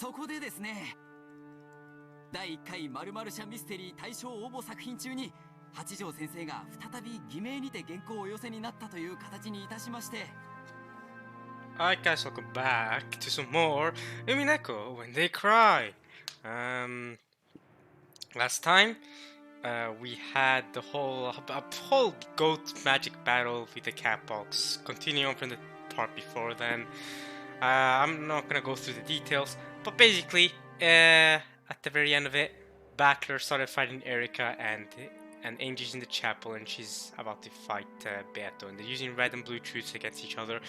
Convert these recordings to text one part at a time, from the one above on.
そこでですね、第1回〇〇社ミステリー大賞応募作品中に八条先生が再び偽名にて原稿をお寄せになったという形にいたしまして。Alright guys, welcome back to some more Umineko when they cry. Last time we had the whole goat magic battle with the cat box. Continue on from the part before then. I'm not gonna go through the details, but basically, at the very end of it, Battler started fighting Erika and Angel's in the chapel, and she's about to fight Beato, and they're using red and blue truths against each other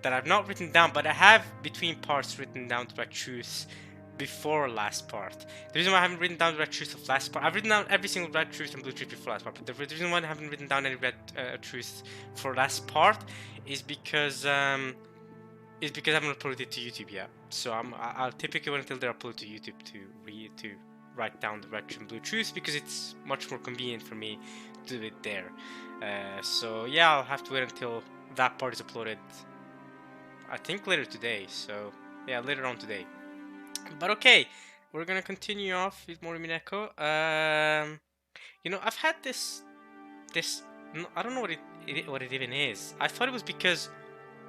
that I've not written down, but I have between parts written down the red truths before last part. The reason why I haven't written down the red truth of last part, I've written down every single red truth and blue truth before last part, but the reason why I haven't written down any red truths for last part is because I haven't uploaded it to YouTube yet. So I'll typically wait until they're uploaded to YouTube to write down the red and blue truths, because it's much more convenient for me to do it there. So yeah, I'll have to wait until that part is uploaded. I think later today. So yeah, later on today. But okay, we're gonna continue off with more Umineko. You know, I've had this. I don't know what it even is. I thought it was because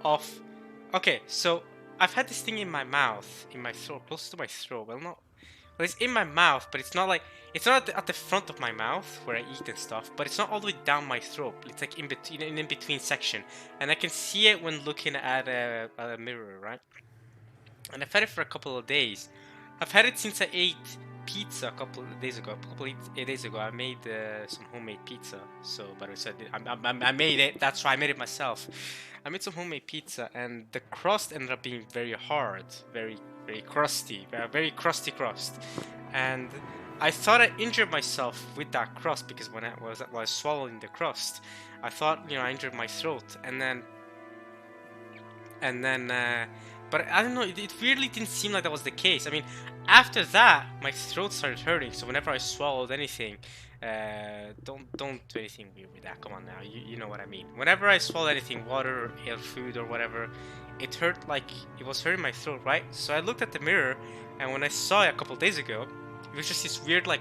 of. Okay, so I've had this thing in my mouth, in my throat, close to my throat. Well, it's in my mouth, but it's not at the front of my mouth where I eat and stuff. But it's not all the way down my throat. It's like in between section, and I can see it when looking at a mirror, right? And I've had it for a couple of days. I've had it since I ate pizza a couple of days ago. I made some homemade pizza. So, but I made it. That's why I made it myself. I made some homemade pizza, and the crust ended up being very hard, very crusty, very crusty crust. And I thought I injured myself with that crust, because when I was swallowing the crust, I thought, you know, I injured my throat, and then. But I don't know, it really didn't seem like that was the case. I mean, after that, my throat started hurting, so whenever I swallowed anything, don't do anything weird with that, come on now, you know what I mean. Whenever I swallowed anything, water or food or whatever, it hurt like it was hurting my throat, right? So I looked at the mirror, and when I saw it a couple days ago, it was just this weird like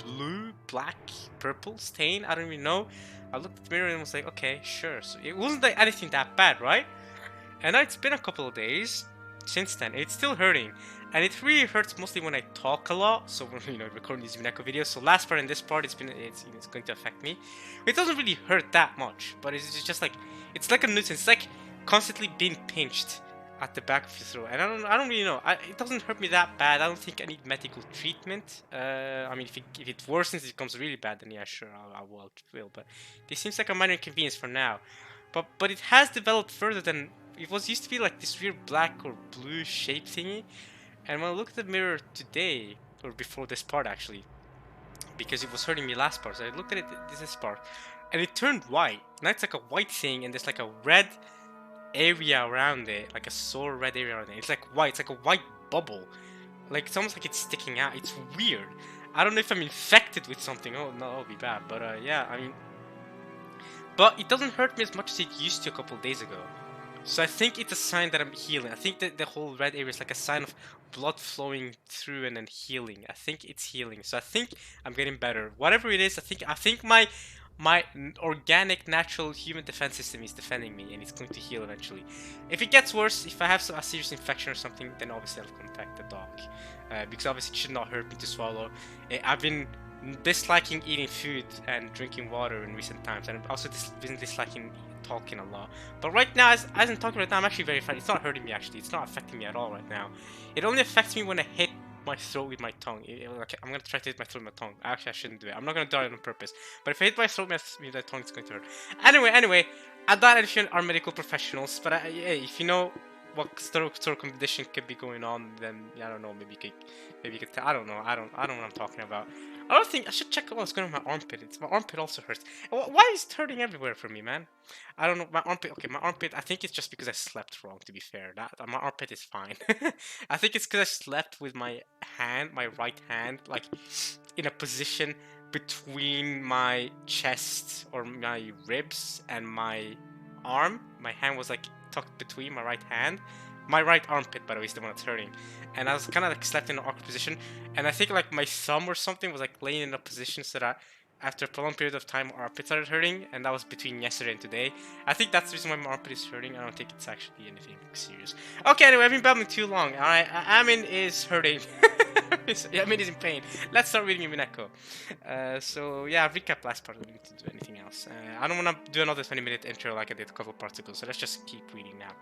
blue, black, purple stain, I don't even know. I looked at the mirror and was like, okay, sure. So it wasn't like anything that bad, right? And now it's been a couple of days since then. It's still hurting, and it really hurts mostly when I talk a lot. So when, you know, recording these Umineko videos. So last part and this part, it's going to affect me. It doesn't really hurt that much, but it's just like, it's like a nuisance. It's like constantly being pinched at the back of your throat, and I don't really know. It doesn't hurt me that bad. I don't think I need medical treatment. I mean, if it worsens, it becomes really bad, then yeah, sure, I will. But this seems like a minor inconvenience for now. But it has developed further than. It used to be like this weird black or blue shape thingy, and when I looked at the mirror today, or before this part actually, because it was hurting me last part, so I looked at it this part, and it turned white. Now it's like a white thing, and there's like a red area around it, like a sore red area around it. It's like white, it's like a white bubble, like it's almost like it's sticking out. It's weird. I don't know if I'm infected with something. Oh no, that'll be bad. But yeah, I mean, but it doesn't hurt me as much as it used to a couple of days ago. So I think it's a sign that I'm healing. I think that the whole red area is like a sign of blood flowing through and then healing. I think it's healing. So I think I'm getting better. Whatever it is, I think my organic, natural human defense system is defending me, and it's going to heal eventually. If it gets worse, if I have a serious infection or something, then obviously I'll contact the doc. Because obviously it should not hurt me to swallow. I've been disliking eating food and drinking water in recent times, and I've also been disliking talking a lot. But right now, as I'm talking right now, I'm actually very fine. It's not hurting me actually. It's not affecting me at all right now. It only affects me when I hit my throat with my tongue. Okay, I'm gonna try to hit my throat with my tongue. Actually, I shouldn't do it. I'm not gonna do it on purpose. But if I hit my throat with my tongue, it's going to hurt. Anyway, I doubt if you are medical professionals, but if you know what sort of condition could be going on, then yeah, I don't know. Maybe you could tell. I don't know. I don't know what I'm talking about. I don't think I should check out what's going on with my armpit. My armpit also hurts. Why is it hurting everywhere for me, man? I don't know. My armpit. Okay, my armpit. I think it's just because I slept wrong. To be fair, my armpit is fine. I think it's because I slept with my right hand, like in a position between my chest or my ribs and my arm. My hand was like tucked between my right hand, My right armpit, by the way, is the one that's hurting. And I was kind of like slept in an awkward position. And I think like my thumb or something was like laying in a position so that after a prolonged period of time, my armpit started hurting. And that was between yesterday and today. I think that's the reason why my armpit is hurting. I don't think it's actually anything serious. Okay, anyway, I've been babbling too long. Alright, Amin is hurting. Amin is in pain. Let's start reading Umineko. So yeah, recap last part. We don't need to do anything else. I don't want to do another 20-minute intro like I did a couple parts ago. So let's just keep reading now.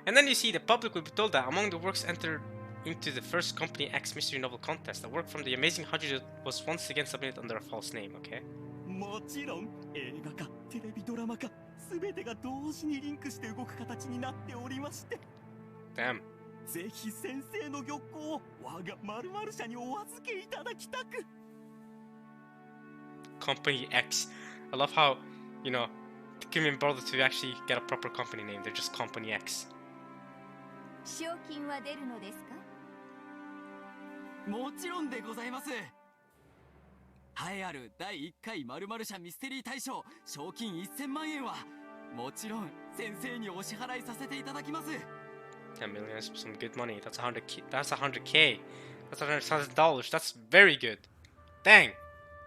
And then you see the public will be told that among the works entered into the first Company X mystery novel contest, a work from the amazing Hajijo was once again submitted under a false name, okay? もちろん映画化テレビドラマ化全てが同時にリンクして動く形になっておりまして Damn. ぜひ先生の玉光を我が〇〇社にお預けいただきたく Company X. I love how, you know, they couldn't even bother to actually get a proper company name. They're just Company X. 賞金は出るのですか？もちろんでございます。栄えある第1回〇〇社ミステリー大賞賞金1000万円はもちろん先生にお支払いさせていただきます。10 million is some good money. That's 100K. That's 100K. That's $100,000. That's very good. Dang.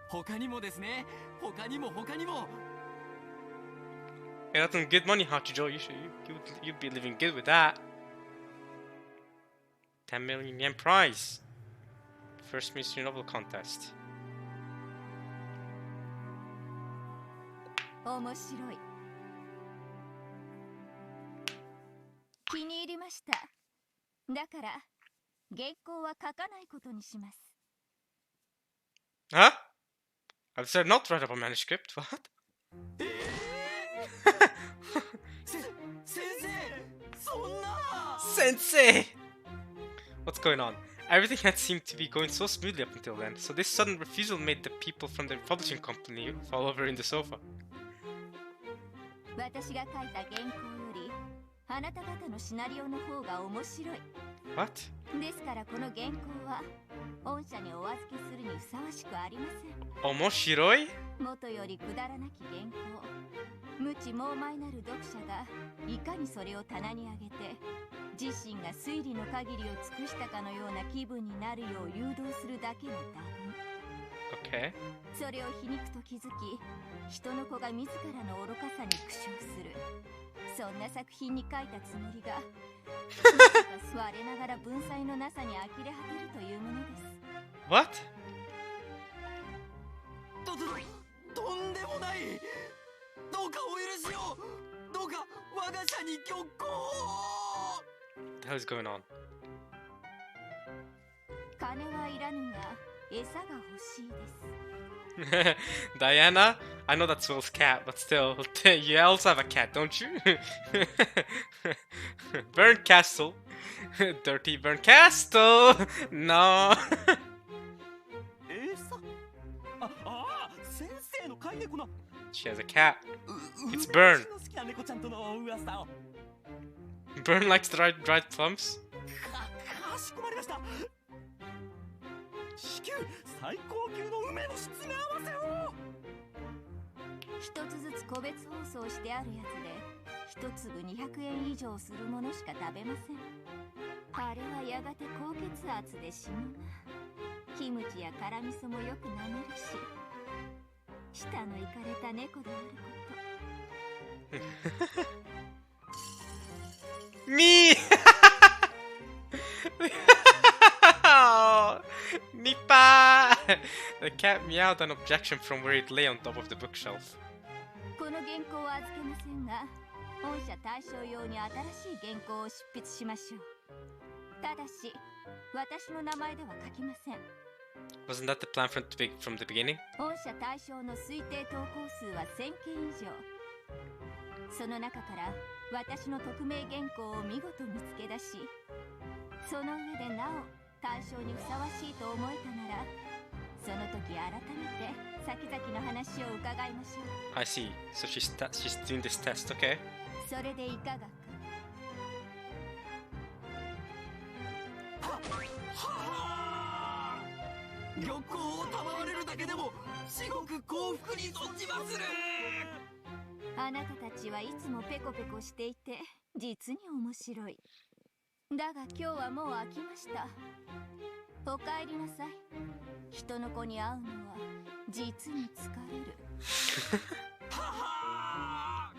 他にもですね。他にも。 Yeah, that's some good money, Hachijo. You'd be living good with that. 10 million yen prize. First mystery novel contest. 面白い。気に入りました。だから原稿は書かないことにします。Huh? I've said not to write up a manuscript. What? 先生そんな Sensei! What's going on? Everything had seemed to be going so smoothly up until then, so this sudden refusal made the people from the publishing company fall over in the sofa. 私が書いた原稿よりあなた方のシナリオの方が面白い。 What? ですからこの原稿は御社にお預けするにふさわしくありません。 Omoshiroi? 元よりくだらなき原稿、無知猛昧なる読者がいかにそれを棚に上げて自身が推理の限りを尽くしたかのような気分になるよう誘導するだけの談義。 Okay. それを皮肉と気づき、人の子が自らの愚かさに苦笑する。そんな作品に書いたつもりが我ながら文才のなさに呆れ果てるというものです。 What? とんでもない。どうかお許しを。どうか我が社に玉光を。 What the hell is going on? 金はいらぬが餌が欲しいです。 Diana? I know that's Will's cat, but still, you also have a cat, don't you? Burn Castle. Dirty Burn Castle! No! 餌先生の飼い猫の She has a cat. It's Burn. 好きな猫ちゃんとの噂を Burn likes dried plums? かしこまりました。至急最高級の梅の詰め合わせを。一つずつ個別包装してあるやつで一粒200円以上するものしか食べません。あれはやがて高血圧で死ぬが、キムチや辛味噌もよく舐めるし、舌のいかれた猫であること。Me! Nipa! The cat meowed an objection from where it lay on top of the bookshelf. この原稿は預けませんが、本社対象用に新しい原稿を執筆しましょう。ただし、私の名前では書きません。 Wasn't that the plan from the beginning? 本社対象の推定投稿数は1000件以上。その中から私の匿名原稿を見事見つけ出し、その上でなお対象にふさわしいと思えたなら、その時改めて先々の話を伺いましょう。 I see. So she's doing this test, okay? それでいかがか。玉光を賜れるだけでも至極幸福に存じまする。あなたたちはいつもペコペコしていて実に面白い。だが今日はもう飽きました。お帰りなさい。人の子に会うのは実に疲れる。はは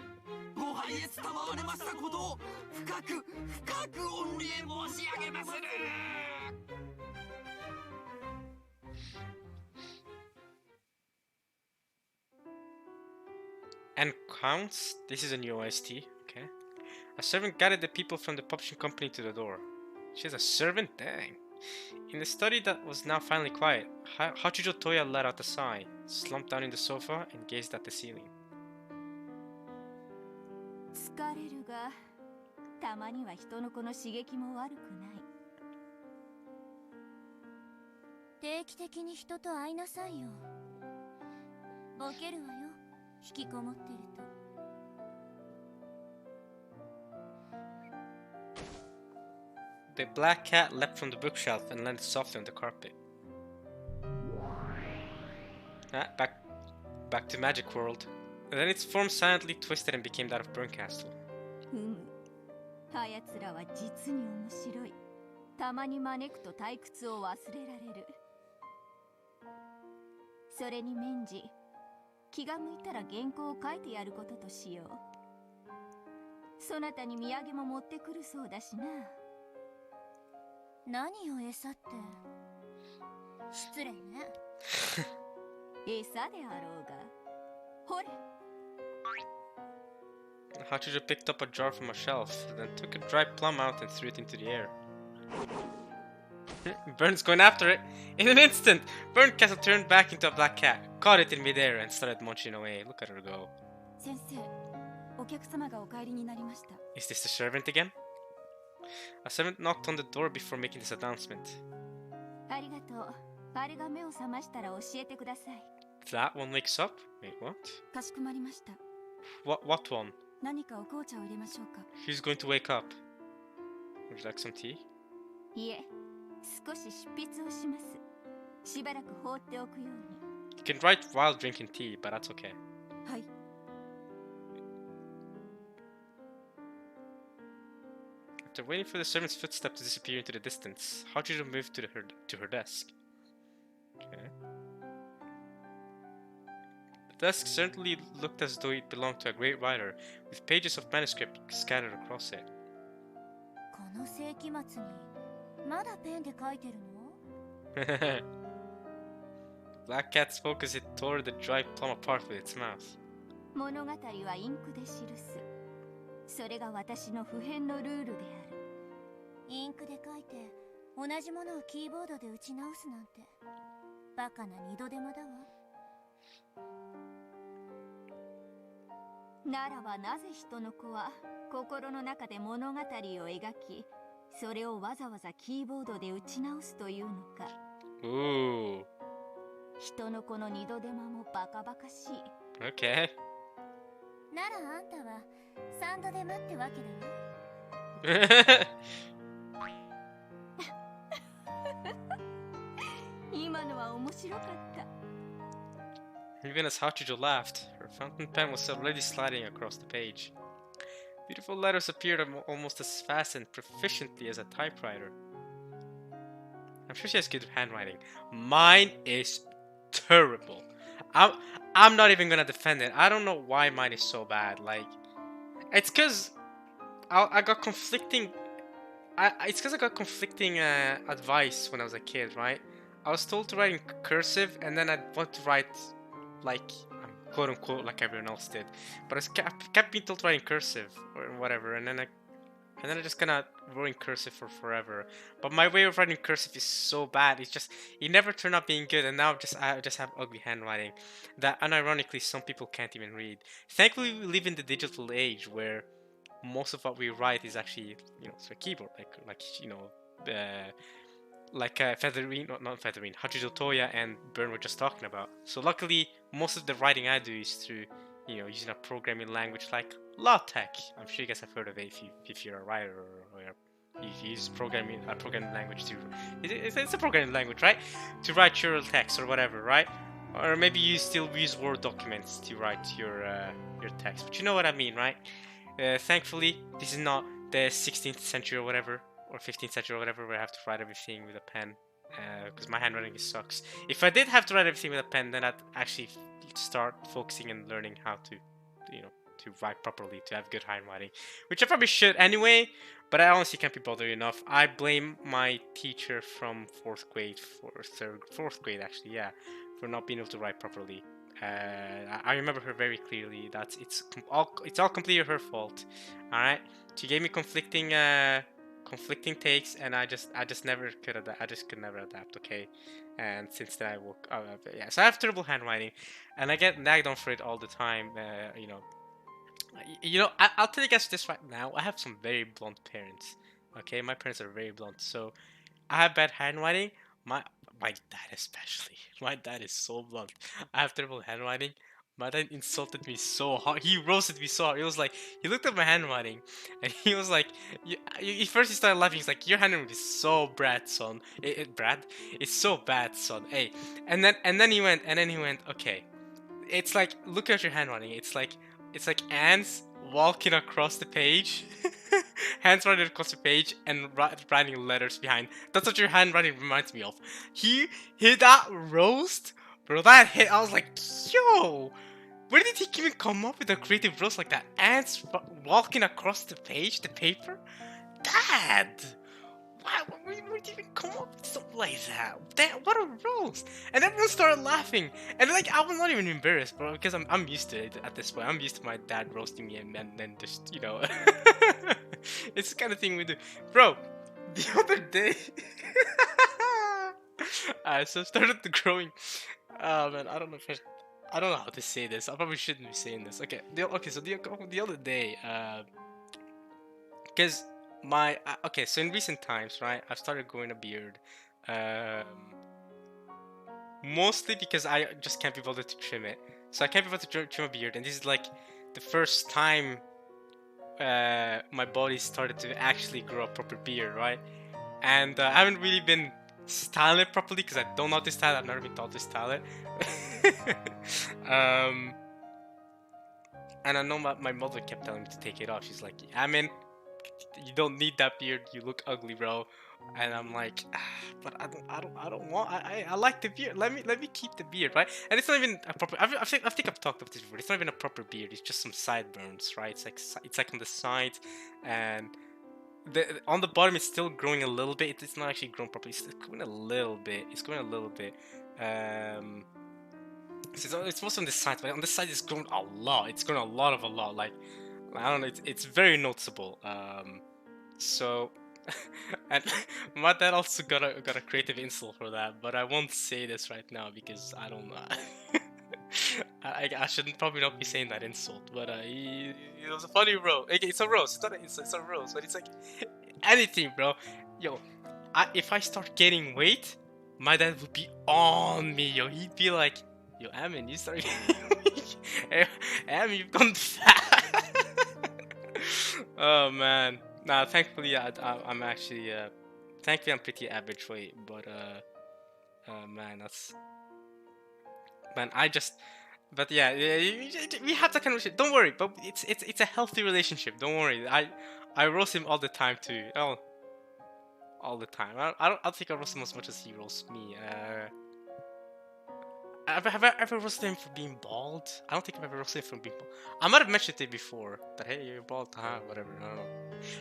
ー、ご拝謁賜れましたことを深く深く御礼申し上げまする。And counts. This is a new OST. Okay. A servant guided the people from the publishing company to the door. She has a servant? Dang. In the study that was now finally quiet, Hachijo Toya let out a sigh, slumped down in the sofa, and gazed at the ceiling. 疲れるが、たまには人の子の刺激も悪くない。定期的に人と会いなさいよ。ボケるわよ、引きこもってると。The black cat leapt from the bookshelf and landed softly on the carpet. Back to Magic World. And then its form silently twisted and became that of Burncastle. あやつらは実に面白い。たまに招くと退屈を忘れられる。それにメンジ、気が向いたら原稿を書いてやることとしよう。そなたに土産も持ってくるそうだしな。何を餌って。失礼ね。餌であろうが。ほれ。Hachijo picked up a jar from a shelf, then took a dry plum out and threw it into the air. Burn's going after it! In an instant, Burncastle turned back into a black cat, caught it in midair, and started munching away. Look at her go. 先生、お客様がお帰りになりました。Is this the servant again? A servant knocked on the door before making this announcement. ありがとう。あれが目を覚ましたら教えてください。That one wakes up? Wait, what? かしこまりました。What one? 何かお紅茶を入れましょうか。Who's going to wake up? Would you like some tea? いえ、少し執筆をします。しばらく放っておくように。You can write while drinking tea, but that's okay. はい。After waiting for the servant's footsteps to disappear into the distance, Hachijo moved to her desk. Okay. The desk certainly looked as though it belonged to a great writer, with pages of manuscript scattered across it. この世紀末にまだペンで書いてるの？ Black Cat spoke as it tore the dry plum apart with its mouth. 物語はインクで記す。それが私の不変のルールである。インクで書いて同じものをキーボードで打ち直すなんてバカな二度手間だわ。ならばなぜ人の子は心の中で物語を描き、それをわざわざキーボードで打ち直すというのか。Ooh. 人の子の二度手間もバカバカしい。Okay. ならあんたは三度手間ってわけだよ。今のは面白かった。Even as Hachijo laughed, her fountain pen was already sliding across the page. Beautiful letters appeared almost as fast and proficiently as a typewriter. I'm sure she has good handwriting. Mine is terrible. I'm not even gonna defend it. I don't know why mine is so bad. Like, it's because I got conflicting. It's because I got conflicting advice when I was a kid, right? I was told to write in cursive, and then I want to write like quote unquote like everyone else did. But I kept being told to write in cursive or whatever, and then I just kind of wrote in cursive for forever. But my way of writing cursive is so bad. It never turned out being good, and now I just have ugly handwriting that unironically some people can't even read. Thankfully, we live in the digital age where most of what we write is actually, through a keyboard, like Featherine, not Featherine, Hachijo Toya and Burn were just talking about. So luckily, most of the writing I do is through, using a programming language like LaTeX. I'm sure you guys have heard of it if you're a writer or you use a programming language to. It's a programming language, right? To write your text or whatever, right? Or maybe you still use Word documents to write your text, but you know what I mean, right? Thankfully, this is not the 16th century or whatever, or 15th century or whatever, where I have to write everything with a pen. Because my handwriting sucks. If I did have to write everything with a pen, then I'd actually start focusing and learning how to, to write properly, to have good handwriting, which I probably should anyway. But I honestly can't be bothered enough. I blame my teacher from fourth grade, fourth grade actually, yeah, for not being able to write properly. I remember her very clearly. It's all completely her fault. All right, she gave me conflicting takes, and I just never could adapt. I just could never adapt. Okay, and since then I woke. Yeah, so I have terrible handwriting, and I get nagged on for it all the time. I'll tell you guys this right now. I have some very blunt parents. Okay, my parents are very blunt, so I have bad handwriting. My dad especially. My dad is so blunt. I have terrible handwriting. My dad insulted me so hard. He roasted me so hard. He was like, he looked at my handwriting, and he was like, first he started laughing. He's like, your handwriting is so bad, son. Brad, it's so bad, son. Hey, and then he went, okay, it's like, look at your handwriting. It's like ants walking across the page. Hands running across the page and writing letters behind. That's what your handwriting reminds me of. He hit that roast, bro. That hit. I was like, yo, where did he even come up with a creative roast like that? Ants walking across the page, the paper. Dad, where did you even come up with something like that? Damn, what a roast! And everyone started laughing. And like, I was not even embarrassed, bro, because I'm used to it at this point. I'm used to my dad roasting me and then just, it's the kind of thing we do. Bro, the other day, so I started the growing. Oh man, I don't know how to say this. I probably shouldn't be saying this. Okay, so the other day, because so in recent times, right, I've started growing a beard, mostly because I just can't be bothered to trim it. So I can't be bothered to trim a beard, and this is like the first time my body started to actually grow a proper beard, right? And I haven't really been styling it properly because I don't know how to style it. I've never been taught to style it. And I know my mother kept telling me to take it off. She's like, Amin, you don't need that beard. You look ugly, bro. And I'm like, but I don't want. I like the beard. Let me keep the beard, right? And it's not even a proper. I think I've talked about this before. It's not even a proper beard. It's just some sideburns, right? It's like on the side, and on the bottom it's still growing a little bit. It's not actually grown properly. It's growing a little bit. So it's mostly on the side, but on the side it's grown a lot. It's grown a lot. Like, I don't know. It's very noticeable. So, and my dad also got a creative insult for that, but I won't say this right now because I don't know. I shouldn't probably not be saying that insult, but it was a funny roast. It's a roast. It's not an insult. It's a roast, but it's like anything, bro. Yo, if I start gaining weight, my dad would be on me. Yo, he'd be like, "Yo, Amin, you start gaining weight. Amin, you've gone fat." Oh man. Nah, thankfully I'm actually thankfully I'm pretty average weight, but man, but yeah, we have that kind of shit. Don't worry, but it's a healthy relationship. Don't worry. I roast him all the time too. Oh, all the time. I don't think I roast him as much as he roasts me. Have I ever roasted him for being bald? I don't think I've ever roasted him for being bald. I might have mentioned it before, that hey, you're bald, whatever, I don't know.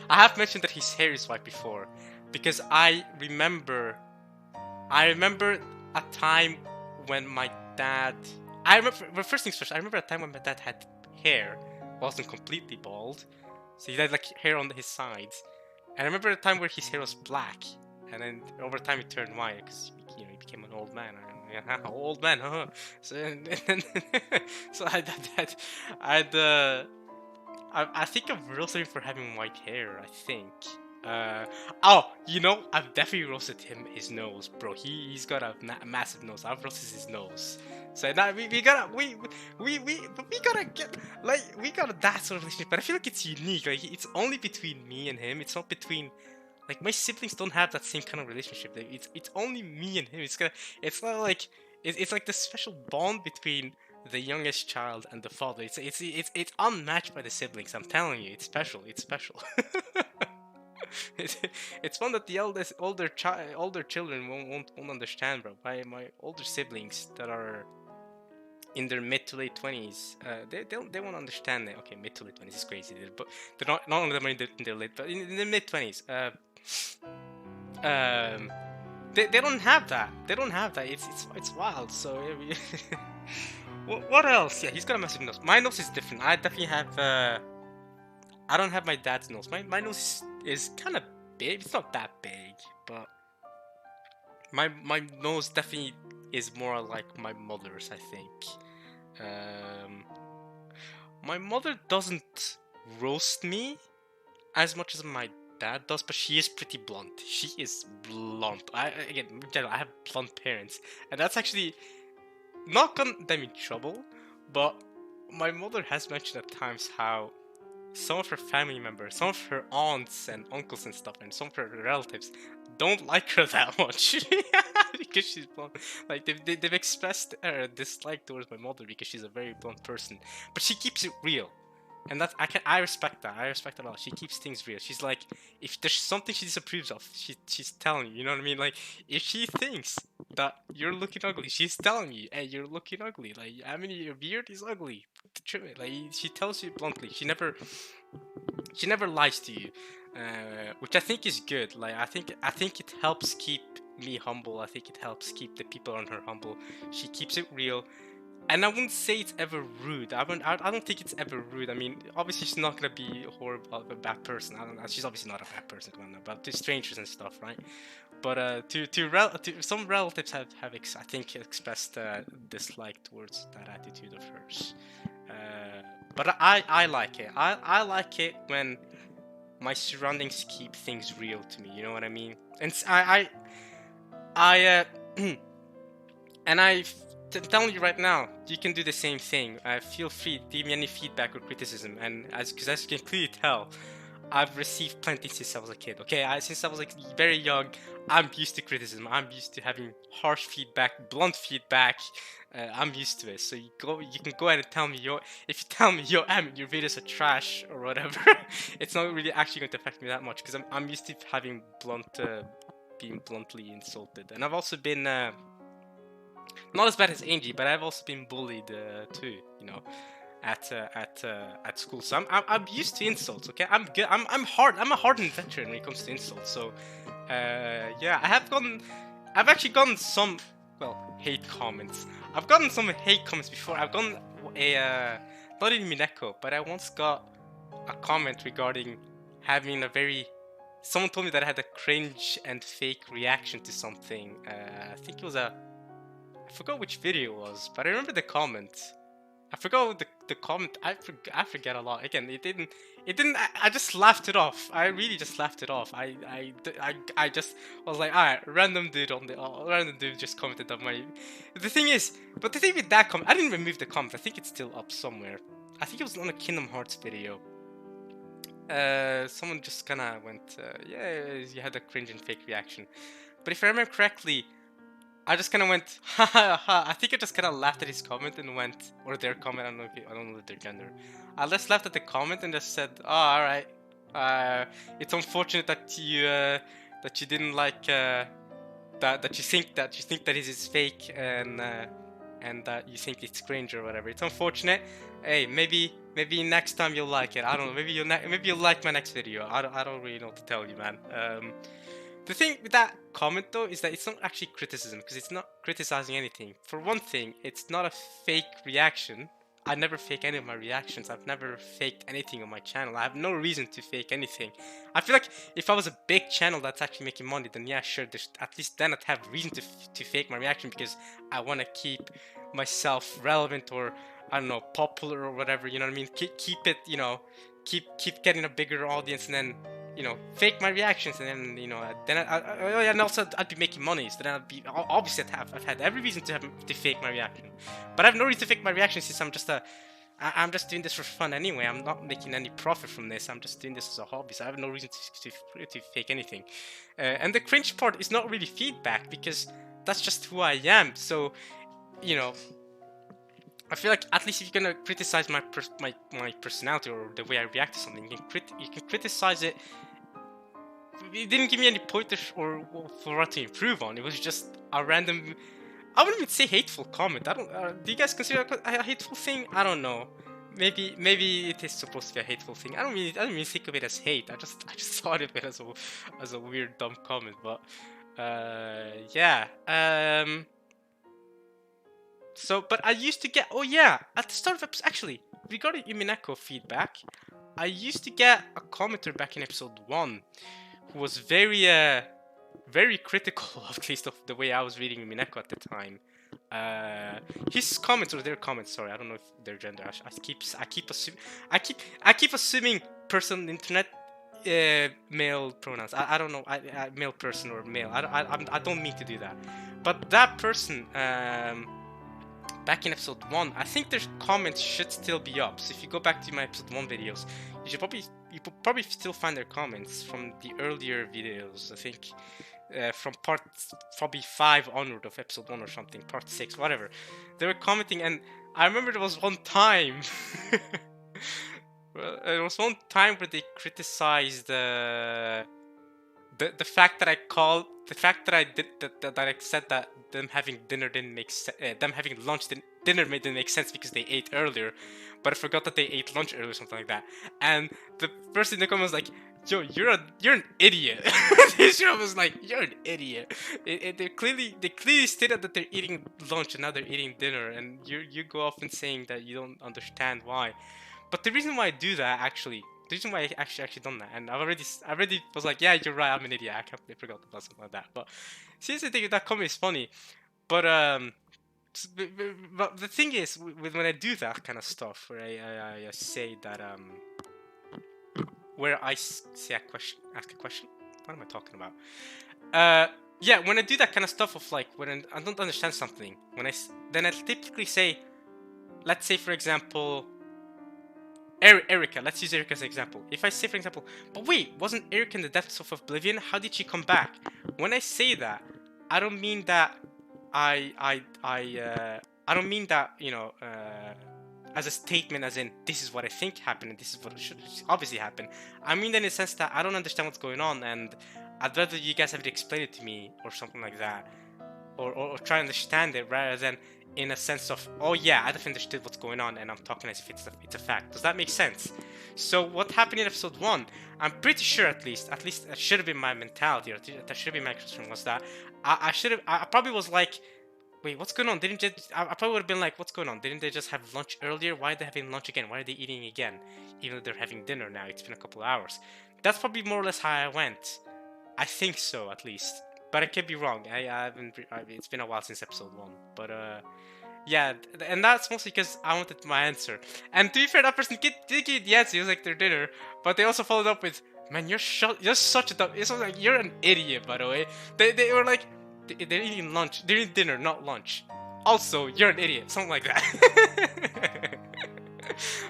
I have mentioned that his hair is white before, because I remember a time when my dad... first things first, I remember a time when my dad had hair, wasn't completely bald, so he had like hair on his sides. And I remember a time where his hair was black, and then over time it turned white, because he became an old man. Old man, huh? So, so I think I've roasted him for having white hair. I think. I've definitely roasted his nose, bro. He's got a massive nose. I've roasted his nose. So now we gotta get we got that sort of relationship. But I feel like it's unique. Like, it's only between me and him. It's not between. Like, my siblings don't have that same kind of relationship. It's only me and him. It's not like it's like the special bond between the youngest child and the father. It's unmatched by the siblings. I'm telling you, it's special. It's special. it's, it's one that the older children won't understand, bro. My older siblings that are in their mid to late 20s, they won't understand it. Okay, mid to late 20s is crazy, but they're not only them in their late, but in the mid 20s. They don't have that. They don't have that. It's wild. So yeah, what else? Yeah, he's got a massive nose. My nose is different. I definitely have. I don't have my dad's nose. My nose is kind of big. It's not that big, but my nose definitely is more like my mother's, I think. My mother doesn't roast me as much as my dad does, but she is pretty blunt. She is blunt. Again, in general, I have blunt parents, and that's actually not gonna get me in trouble. But my mother has mentioned at times how some of her family members, some of her aunts and uncles and stuff, and some of her relatives don't like her that much because she's blunt. Like they've expressed a dislike towards my mother because she's a very blunt person, but she keeps it real, and that's I respect that. I respect that a lot. She keeps things real. She's like, if there's something she disapproves of, she's telling you. You know what I mean? Like if she thinks that you're looking ugly, she's telling you, hey, you're looking ugly. Like I mean, your beard is ugly. Trim it. Like she tells you bluntly. She never lies to you, which I think is good. Like I think it helps keep me humble. I think it helps keep the people around her humble. She keeps it real, and I wouldn't say it's ever rude. I don't think it's ever rude. I mean, obviously she's not gonna be horrible, a bad person. I don't know. She's obviously not a bad person, but to strangers and stuff, right? But to some relatives have I think expressed dislike towards that attitude of hers. But I like it. I like it when my surroundings keep things real to me. You know what I mean? And and I'm telling you right now, you can do the same thing. Feel free, give me any feedback or criticism. And because as you can clearly tell, I've received plenty since I was a kid. Okay, since I was like very young, I'm used to criticism. I'm used to having harsh feedback, blunt feedback. I'm used to it. So you can go ahead and tell me if you tell me your videos are trash or whatever, it's not really actually going to affect me that much because I'm used to having being bluntly insulted. And I've also been not as bad as Angie, but I've also been bullied too. You know. At school, so I'm used to insults. Okay, I'm good. I'm a hardened veteran when it comes to insults. So, yeah, I've actually gotten some hate comments. I've gotten some hate comments before. I've gotten not in Umineko, but I once got a comment regarding having someone told me that I had a cringe and fake reaction to something. I think it was I forgot which video it was, but I remember the comment. I forgot the comment. I forget a lot. Again, it didn't. I just laughed it off. I really just laughed it off. I just was like, alright, random dude just commented on my. The thing with that comment, I didn't remove the comment. I think it's still up somewhere. I think it was on a Kingdom Hearts video. Someone just kind of went, yeah, you had a cringe and fake reaction. But if I remember correctly, I just kind of went, ha ha ha. I think I just kind of laughed at his comment and went, or their comment. I don't know their gender. I just laughed at the comment and just said, oh, all right. It's unfortunate that you didn't like that you think that it is fake and that you think it's cringe or whatever. It's unfortunate. Hey, maybe next time you'll like it. I don't know. Maybe you'll like my next video. I don't really know what to tell you, man. The thing with that comment though is that it's not actually criticism because it's not criticizing anything. For one thing, it's not a fake reaction. I never fake any of my reactions. I've never faked anything on my channel. I have no reason to fake anything. I feel like if I was a big channel that's actually making money, then yeah, sure, at least then I'd have reason to fake my reaction because I want to keep myself relevant or, I don't know, popular or whatever, you know what I mean? Keep it, you know, keep getting a bigger audience and then, you know, fake my reactions and then, you know, and also I'd be making money, so then I'd be, obviously I've had every reason to fake my reaction. But I have no reason to fake my reaction since I'm just doing this for fun anyway. I'm not making any profit from this. I'm just doing this as a hobby, so I have no reason to fake anything. And the cringe part is not really feedback because that's just who I am. So, you know, I feel like at least if you're gonna criticize my personality or the way I react to something, you can criticize it. It didn't give me any pointers or for what to improve on. It was just a random. I wouldn't even say hateful comment. I don't. Do you guys consider it a hateful thing? I don't know. Maybe it is supposed to be a hateful thing. I don't really think of it as hate. I just thought of it as a weird dumb comment. But yeah. So, but I used to get. Oh yeah, at the start of episode, actually, regarding Umineko feedback, I used to get a commenter back in episode 1 who was very critical, at least, of the way I was reading Umineko at the time. His comments, or their comments, sorry, I don't know if their gender. I keep assuming person on the internet male pronouns. I don't know, male person or male. I don't mean to do that. But that person back in episode 1, I think their comments should still be up. So if you go back to my episode 1 videos, you probably still find their comments from the earlier videos. I think from part probably 5 onward of episode 1 or something, part 6, whatever. They were commenting, and I remember there was one time. Well, there was one time where they criticized the fact that I said that them having dinner didn't make them having lunch dinner didn't make sense because they ate earlier, but I forgot that they ate lunch earlier or something like that. And the person in the comment was like, "Yo, you're an idiot." This show was like, "You're an idiot." They clearly stated that they're eating lunch and now they're eating dinner, and you go off and saying that you don't understand why. But the reason why I do that, actually, the reason why I actually done that, and I already was like, yeah, you're right, I'm an idiot. I completely forgot about something like that. But seriously, I think that comment is funny. But but the thing is, when I do that kind of stuff, where I say that where I say ask a question. What am I talking about? Yeah, when I do that kind of stuff of like when I don't understand something, then I typically say, let's say for example. Erica, let's use Erica as an example. If I say, for example, but wait, wasn't Erica in the depths of oblivion? How did she come back? When I say that, I don't mean that I don't mean that, you know, as a statement, as in this is what I think happened and this is what should obviously happen. I mean that in the sense that I don't understand what's going on, and I'd rather you guys have to explain it to me or something like that, or try to understand it rather than in a sense of, oh yeah, I definitely understood what's going on and I'm talking as if it's a fact. Does that make sense? So what happened in episode 1, I'm pretty sure at least that should have been my mentality, or that should have been my concern, was that I probably was like, wait, what's going on? I probably would have been like, what's going on? Didn't they just have lunch earlier? Why are they having lunch again? Why are they eating again? Even though they're having dinner now, it's been a couple of hours. That's probably more or less how I went. I think so, at least. But I could be wrong. It's been a while since episode 1. But yeah, and that's mostly because I wanted my answer. And to be fair, that person did get the answer. It was like their dinner, but they also followed up with, "Man, you're such a dumb." It's like, you're an idiot, by the way. They were like, they're eating lunch. They're eating dinner, not lunch. Also, you're an idiot. Something like that.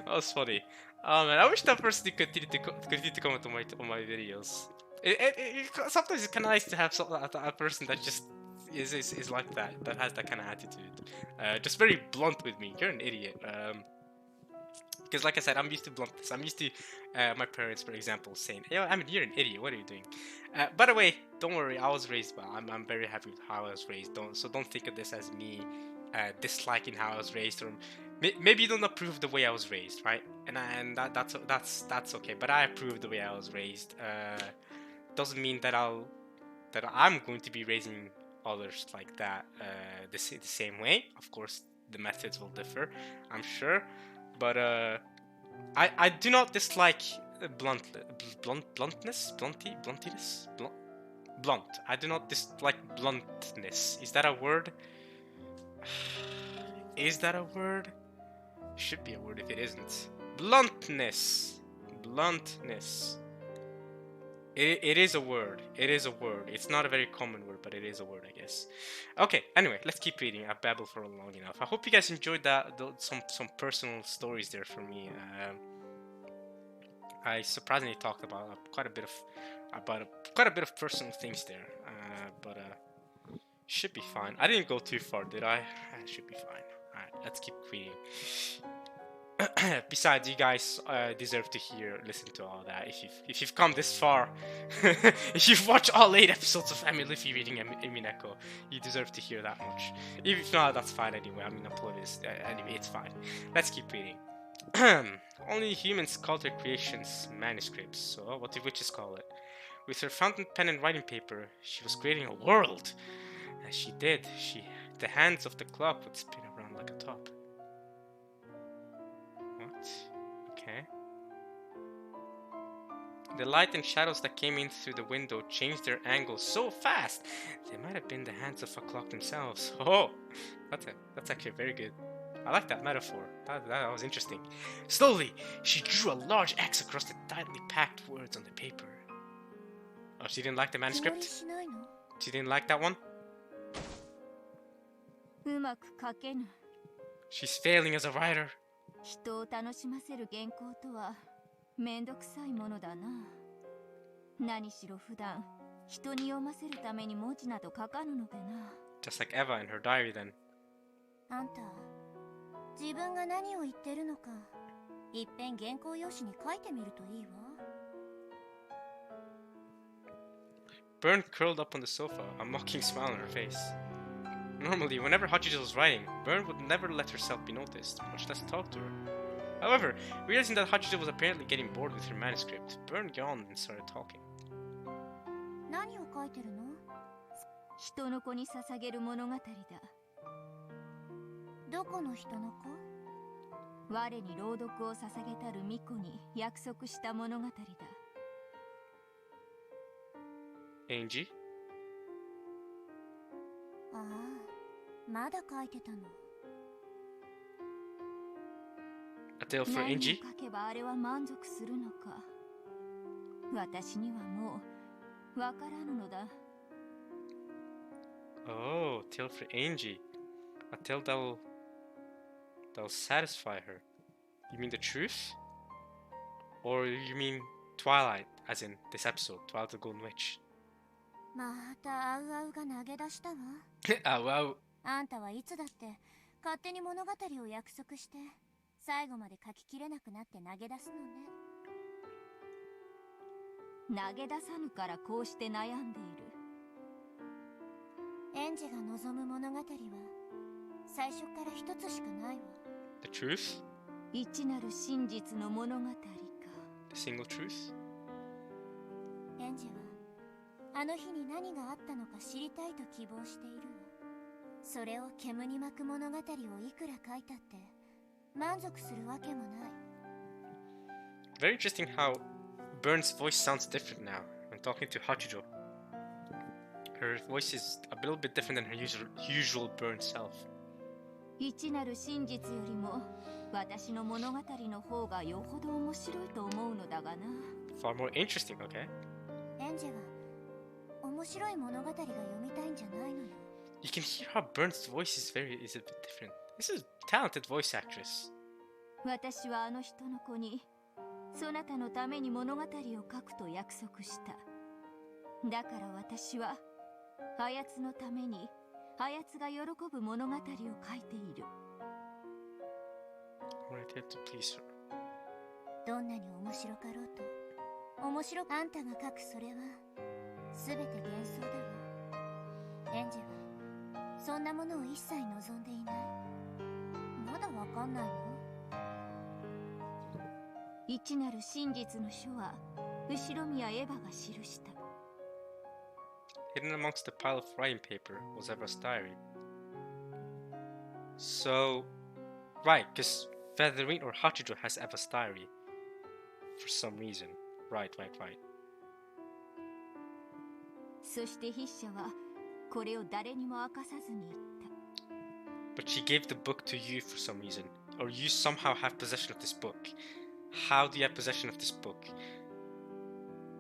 That was funny. Oh man, I wish that person could continue to comment on my videos. Sometimes it's kind of nice to have a person that just is like that has that kind of attitude. Just very blunt with me. You're an idiot. Because like I said, I'm used to bluntness. I'm used to my parents, for example, saying, "Yo, I mean, you're an idiot. What are you doing?" By the way, don't worry. I was raised well. I'm very happy with how I was raised. Don't think of this as me disliking how I was raised, or maybe you don't approve the way I was raised, right? And that's okay. But I approve the way I was raised. Doesn't mean that I'm going to be raising others like that the same way. Of course, the methods will differ, I'm sure, but I do not dislike bluntness. I do not dislike bluntness. Is that a word? Is that a word? Should be a word if it isn't. Bluntness. It is a word. It is a word. It's not a very common word, but it is a word, I guess. Okay, anyway, let's keep reading. I've babbled for long enough. I hope you guys enjoyed that. Some personal stories there for me. I surprisingly talked about quite a bit of personal things there. But should be fine. I didn't go too far, did I? Should be fine. Alright, let's keep reading. Besides, you guys deserve to listen to all that. If you've come this far, if you've watched all 8 episodes of Amy Liffey reading Umineko, you deserve to hear that much. If not, that's fine anyway. I mean, upload this anyway. It's fine. Let's keep reading. Only humans call their creations manuscripts. So what do witches call it? With her fountain pen and writing paper, she was creating a world. As she did, the hands of the clock would spin around like a top. What? Okay. The light and shadows that came in through the window changed their angles so fast, they might have been the hands of a clock themselves. Oh, that's actually very good. I like that metaphor. That was interesting. Slowly, she drew a large X across the tightly packed words on the paper. Oh, she didn't like the manuscript? She didn't like that one? She's failing as a writer. 人を楽しませる原稿とはめんどくさいものだな。何しろ普段人に読ませるために文字など書かぬのでな。Just like Eva in her diary then. あんた、自分が何を言ってるのか、いっぺん原稿用紙に書いてみるといいわ。Bern curled up on the sofa, a mocking smile on her face. Normally, whenever Hachijo was writing, Bern would never let herself be noticed, much less talk to her. However, realizing that Hachijo was apparently getting bored with her manuscript, Bern yawned and started talking. 何を書いてるの？人の子に捧げる物語だ。どこの人の子？我に朗読を捧げたる巫女に約束した物語だ。Angie? ああ、まだ書いてたの。A tale for Angie? 何を書けばあれは満足するのか。私にはもうわからぬのだ。Oh, tale for Angie. A tale that'll satisfy her. You mean the truth? Or you mean Twilight, as in this episode, Twilight the Golden Witch? またあうあうが投げ出したわ。あうあう。あんたはいつだって勝手に物語を約束して最後まで書ききれなくなって投げ出すのね。投げ出さぬからこうして悩んでいる。園児が望む物語は最初から一つしかないわ。The truth? 一なる真実の物語か。The single truth? 園児はあの日に何があったのか知りたいと希望しているわ。それを煙に巻く物語をいくら書いたって満足するわけもない。Very interesting how Bern's voice sounds different now when talking to Hachijo. Her voice is a little bit different than her usual Bern self. 一なる真実よりも私の物語の方がよほど面白いと思うのだがな。Far more interesting, okay? エンジェは面白い物語が読みたいんじゃないのよ。You can hear how Bern's voice is a bit different. This is a talented voice actress. 私はあの人の子にそなたのために物語を書くと約束した。だから私はあやつのためにあやつが喜ぶ物語を書いている。Right here to please her. どんなに面白かろうと面白あんたが書くそれはすべて幻想だわ。エンジェはそんなものを一切望んでいない。まだわかんないの？一なる真実の書は後ろ宮エヴァが記した。Hidden amongst the pile of writing paper was Eva's diary. So, right, because Featherwing or Hachijo has Eva's diary for some reason. Right. そして筆者はこれを誰にも明かさずに言った。But she gave the book to you for some reason, or you somehow have possession of this book. How do you have possession of this book?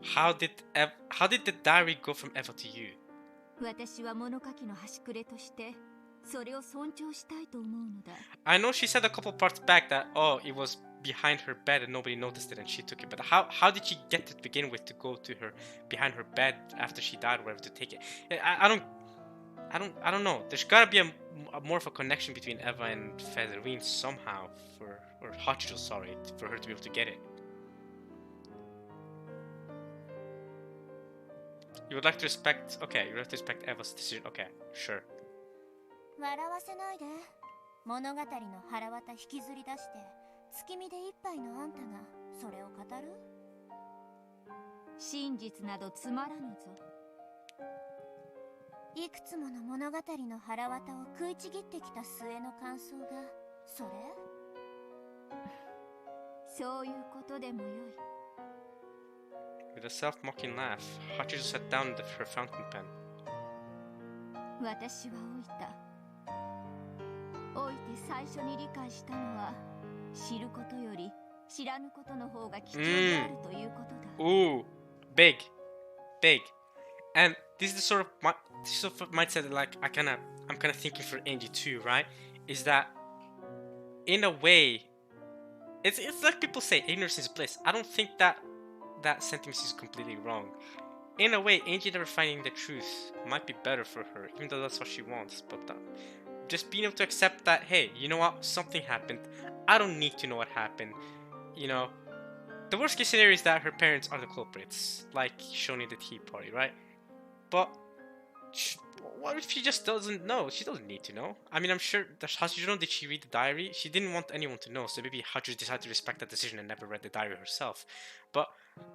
How did the diary go from Eva to you? 私は物書きの端くれとしてそれを尊重したいと思うのだ。I know she said a couple parts back that it was behind her bed and nobody noticed it and she took it. But how did she get it to begin with to go to her behind her bed after she died or whatever to take it? I don't. I don't know. There's gotta be a more of a connection between Eva and Featherwing somehow or Hachijo, sorry, for her to be able to get it. You would like to respect, okay, you would like to respect Eva's decision, okay, sure. 笑わせないで。物語の腹渡引きずり出して月見で一杯のあんたがそれを語る？真実などつまらぬぞ。いくつもの物語の腹渡を食いちぎってきた末の感想がそれ？そういうことでもよい。With a self-mocking laugh, Hachijo sat down with her fountain pen. 私は老いた。老いて最初に理解したのは知ることより知らぬことの方が貴重であるということだ。Ooh, big. And this is the sort of mindset that like I'm kind of thinking for Angie too, right? Is that in a way, it's like people say ignorance is bliss. I don't think that sentiment is completely wrong. In a way, Angie never finding the truth might be better for her, even though that's what she wants. But just being able to accept that, hey, you know what, something happened. I don't need to know what happened. You know, the worst case scenario is that her parents are the culprits, like shown in the tea party, right? But what if she just doesn't know? She doesn't need to know. I mean, I'm sure Hachijo, did she read the diary? She didn't want anyone to know, so maybe Hachijo decided to respect that decision and never read the diary herself. But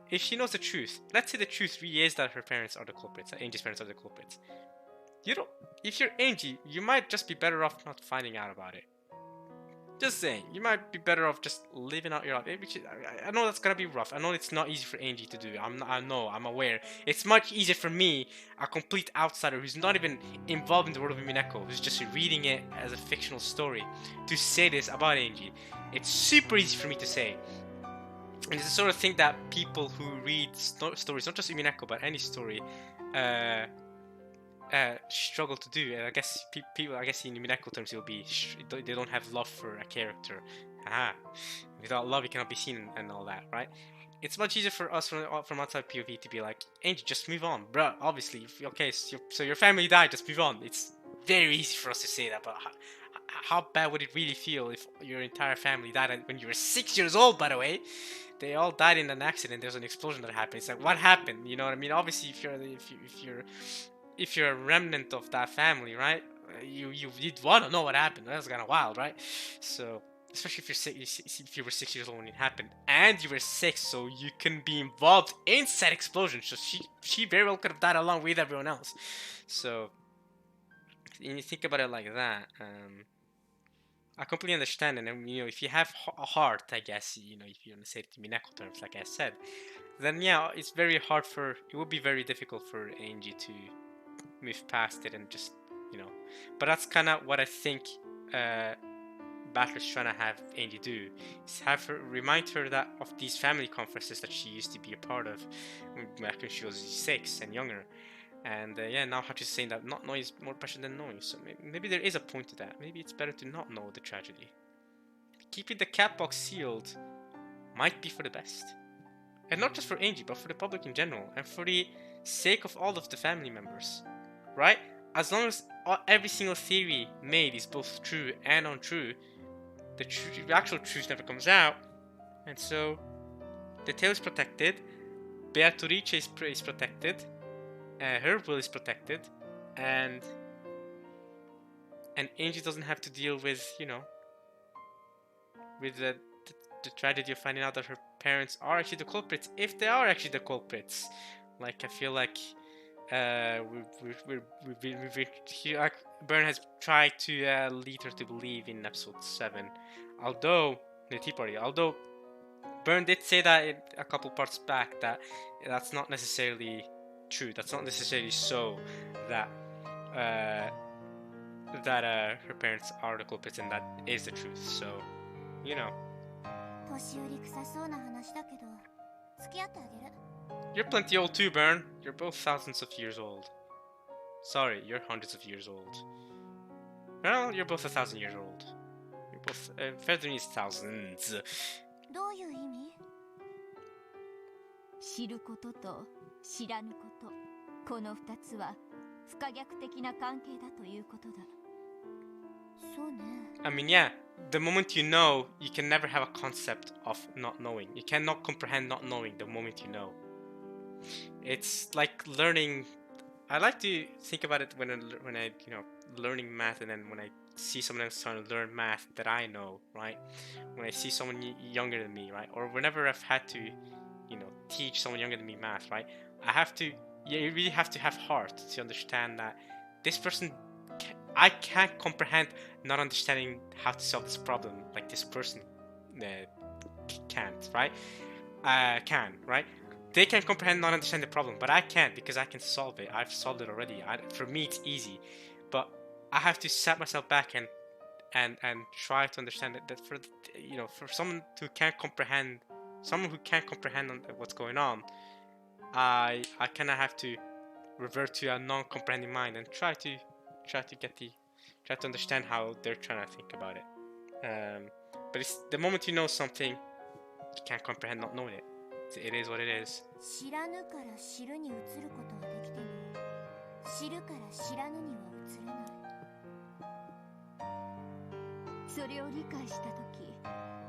if she knows the truth, let's say the truth really is that her parents are the culprits, that Angie's parents are the culprits. If you're Angie, you might just be better off not finding out about it. Just saying, you might be better off just living out your life. I know that's gonna be rough. I know it's not easy for Angie to do. I'm aware. It's much easier for me, a complete outsider who's not even involved in the world of Umineko, who's just reading it as a fictional story, to say this about Angie. It's super easy for me to say. And it's the sort of thing that people who read stories, not just Umineko, but any story, struggle to do. And I guess people, I guess in Umineko terms, it'll be they don't have love for a character. Without love, it cannot be seen and all that, right? It's much easier for us from outside POV to be like, Angie, just move on, bruh. Obviously, okay, so your family died, just move on. It's very easy for us to say that, but how bad would it really feel if your entire family died when you were 6 years old? By the way, they all died in an accident. There's an explosion that happened. It's like, what happened? You know what I mean? Obviously, if you're a remnant of that family, right? You'd want to know what happened. That's kind of wild, right? So, especially if you were 6 years old when it happened, and you were 6, so you can be involved in said explosion. So she very well could have died along with everyone else. So, when you think about it like that, I completely understand. And if you have a heart, I guess, if you want to say it in Mineko terms, like I said, then yeah, it would be very difficult for Angie to move past it and just, but that's kind of what I think Battler's trying to have Angie do, is remind her that of these family conferences that she used to be a part of back when she was 6 and younger. And now Hachi's saying that not knowing is more precious than knowing, so maybe there is a point to that. Maybe it's better to not know the tragedy. Keeping the cat box sealed might be for the best. And not just for Angie, but for the public in general, and for the sake of all of the family members. Right? As long as every single theory made is both true and untrue, the actual truth never comes out. And so, the tale is protected, Beatrice is protected, her will is protected, and Angie doesn't have to deal with, with the tragedy of finding out that her parents are actually the culprits, if they are actually the culprits. Like, I feel like Byrne has tried to lead her to believe in episode 7, although Byrne did say that a couple parts back that that's not necessarily true. That's not necessarily so that her parents are the culprits, and that is the truth. So, 年寄り臭そうな話だけど、付き合ってあげる。You're plenty old too, Byrne. You're both thousands of years old. Sorry, you're hundreds of years old. Well, you're both 1,000 years old. You're both Feathering is thousands. どういう意味？知ることと知らぬこと、この2つは不可逆的な関係だということだ。そうね。I mean, yeah, the moment you know, you can never have a concept of not knowing. You cannot comprehend not knowing the moment you know. It's like learning. I like to think about it when I learning math, and then when I see someone else trying to learn math that I know, right? When I see someone younger than me, right? Or whenever I've had to, teach someone younger than me math, right? You really have to have heart to understand that this person, I can't comprehend not understanding how to solve this problem like this person can't, right? Can, right? They can comprehend not understand the problem, but I can't because I can solve it. I've solved it already. For me, it's easy, but I have to set myself back and try to understand that for someone who can't comprehend what's going on, I kind of have to revert to a non-comprehending mind and try to understand how they're trying to think about it. But it's the moment you know something, you can't comprehend not knowing it. It is what it is. 知らぬから知るに移ることはできても、知るから知らぬには移れない。それを理解したとき、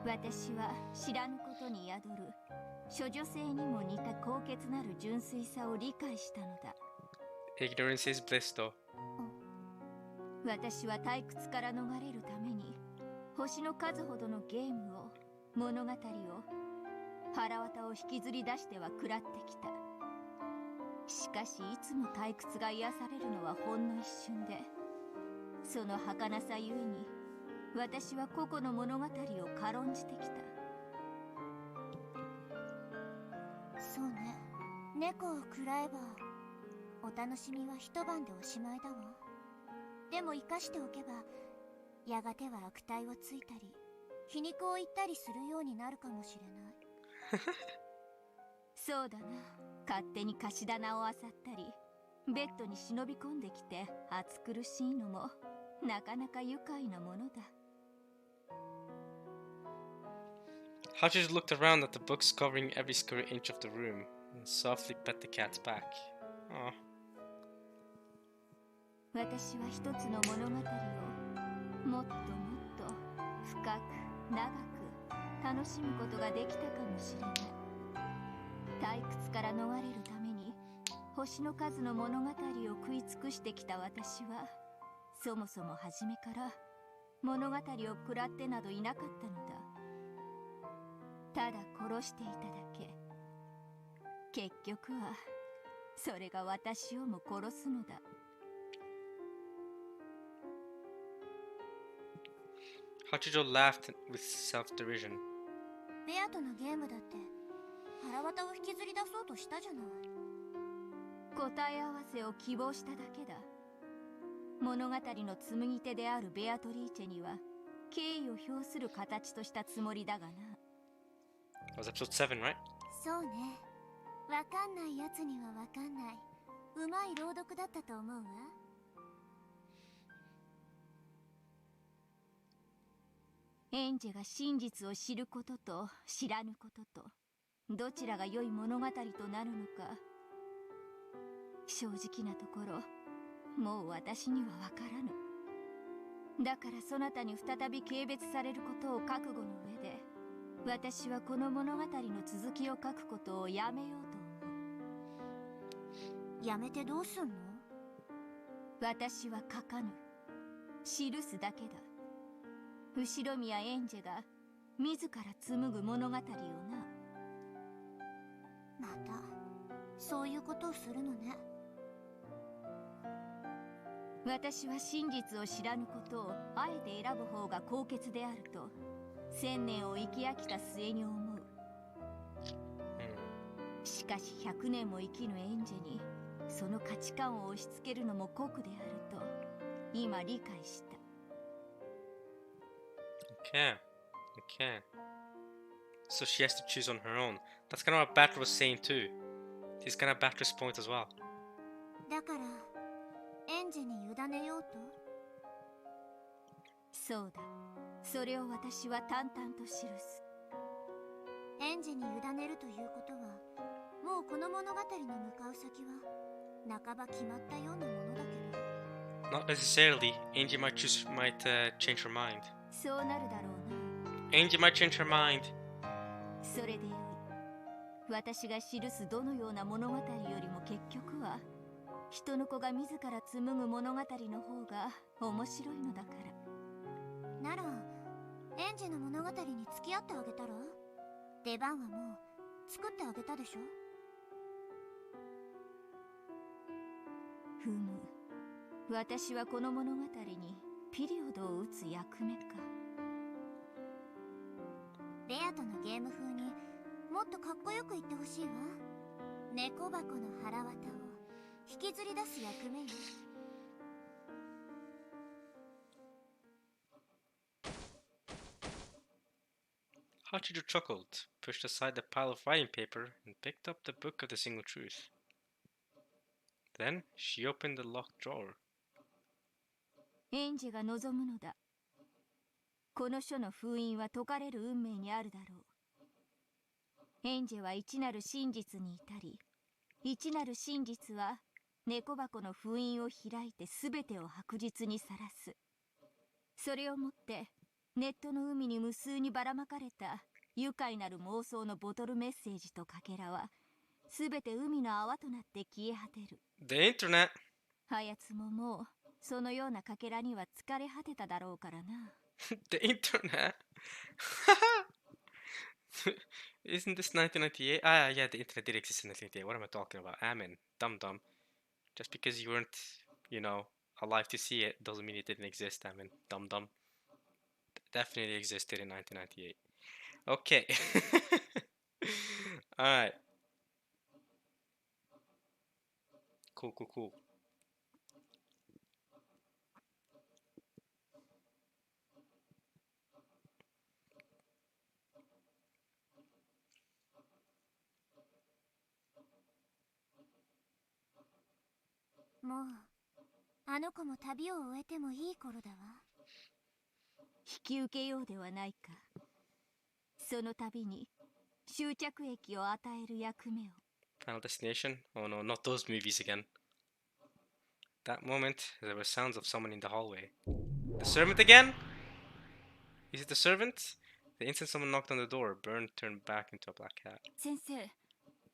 私は知らぬことに宿る処女性にも似た高潔なる純粋さを理解したのだ。Ignorance is bliss, though. 私は退屈から逃れるために星の数ほどのゲームを、物語を、腹渡を引きずり出しては食らってきた。しかしいつも退屈が癒されるのはほんの一瞬で、その儚さゆえに私は個々の物語を軽んじてきた。そうね、猫を食らえばお楽しみは一晩でおしまいだわ。でも生かしておけばやがては悪態をついたり皮肉を言ったりするようになるかもしれない。そうだな、勝手に貸し棚を漁ったりベッドに忍び込んできて暑苦しいのもなかなか愉快なものだ。Hodges looked around at the books covering every square inch of the room and softly pet the cat's back. Aw. 私は一つの物語をもっともっと深く長く楽しむことができたかもしれない。退屈から逃れるために星の数の物語を食い尽くしてきた私は、そもそも初めから物語を食らってなどいなかったのだ。ただ殺していただけ。結局はそれが私をも殺すのだ。Hachijo laughed with self-derision. ベアとのゲームだって腹渡を引きずり出そうとしたじゃない。答え合わせを希望しただけだ。物語の紡ぎ手であるベアトリーチェには敬意を表する形としたつもりだがな。That was episode 7, right? そうね。わかんないやつにはわかんない。うまい朗読だったと思うわ。エンジェが真実を知ることと知らぬことと、どちらが良い物語となるのか、正直なところもう私にはわからぬ。だからそなたに再び軽蔑されることを覚悟の上で、私はこの物語の続きを書くことをやめようと思う。やめてどうすんの？私は書かぬ。記すだけだ。後ろ宮エンジェが自ら紡ぐ物語をな。またそういうことをするのね。私は真実を知らぬことをあえて選ぶ方が高潔であると1000年を生き飽きた末に思う。しかし100年も生きぬエンジェにその価値観を押し付けるのも酷であると今理解した。Okay. So she has to choose on her own. That's kind of what Batra was saying too. He's kind of Batra's point as well. だからエンジェに委ねようと。そうだ。それを私は淡々と記す。エンジェに委ねるということは、もうこの物語の向かう先は半ば決まったようなものだけど。 Not necessarily. Angie might change her mind. そうなるだろうな。 Angie might change her mind. それでよい。私が記すどのような物語よりも結局は人の子が自ら紡ぐ物語の方が面白いのだから。ならエンジの物語に付き合ってあげたら？出番はもう作ってあげたでしょ。ふむ、私はこの物語にピリオドを打つ役目か。レアとのゲーム風にもっとかっこよく言ってほしいわ。猫箱の腹渡を引きずり出す役目よ。Hachijo chuckled, pushed aside the pile of writing paper, and picked up the book of the single truth. Then she opened the locked drawer. エンジが望むのだ。この書の封印は解かれる運命にあるだろう。エンジェは一なる真実に至り、一なる真実は猫箱の封印を開いて全てを白日にさらす。それをもってネットの海に無数にばらまかれた愉快なる妄想のボトルメッセージとかけらは全て海の泡となって消え果てる。 The internet! はやつももうそのようなかけらには疲れ果てただろうからな。The internet? Isn't this 1998? Ah, yeah, the internet did exist in 1998. What am I talking about? Amen. Dum dum. Just because you weren't, alive to see it doesn't mean it didn't exist. Amen. Dum dum. Definitely existed in 1998. Okay. Alright. Cool, cool, cool. もうあの子も旅を終えてもいい頃だわ。引き受けようではないか。その度に終着駅を与える役目を。 Final Destination? Oh no, not those movies again. That moment, there were sounds of someone in the hallway. The servant again? Is it the servant? The instant someone knocked on the door, Byrne turned back into a black cat. 先生、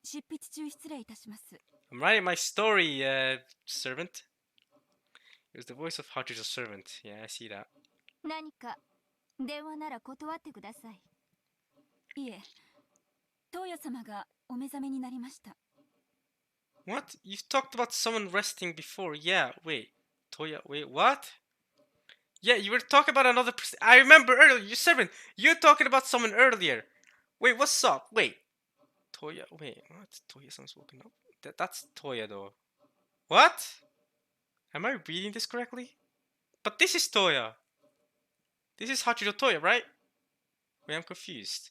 執筆中失礼いたします。 I'm writing my story, servant. It was the voice of Hachijo's servant. Yeah, I see that. 何か電話なら断ってください。いえ、東野様がお目覚めになりました。 What? You've talked about someone resting before. Yeah, wait. Toya, wait, what? Yeah, you were talking about another person. I remember earlier, you servant. You're talking about someone earlier. Wait, what's up? Wait. Toya, wait, what? Toya-san's woken up. That's Toya, though. What? Am I reading this correctly? But this is Toya. This is Hachijo Toya, right? Wait, I'm confused.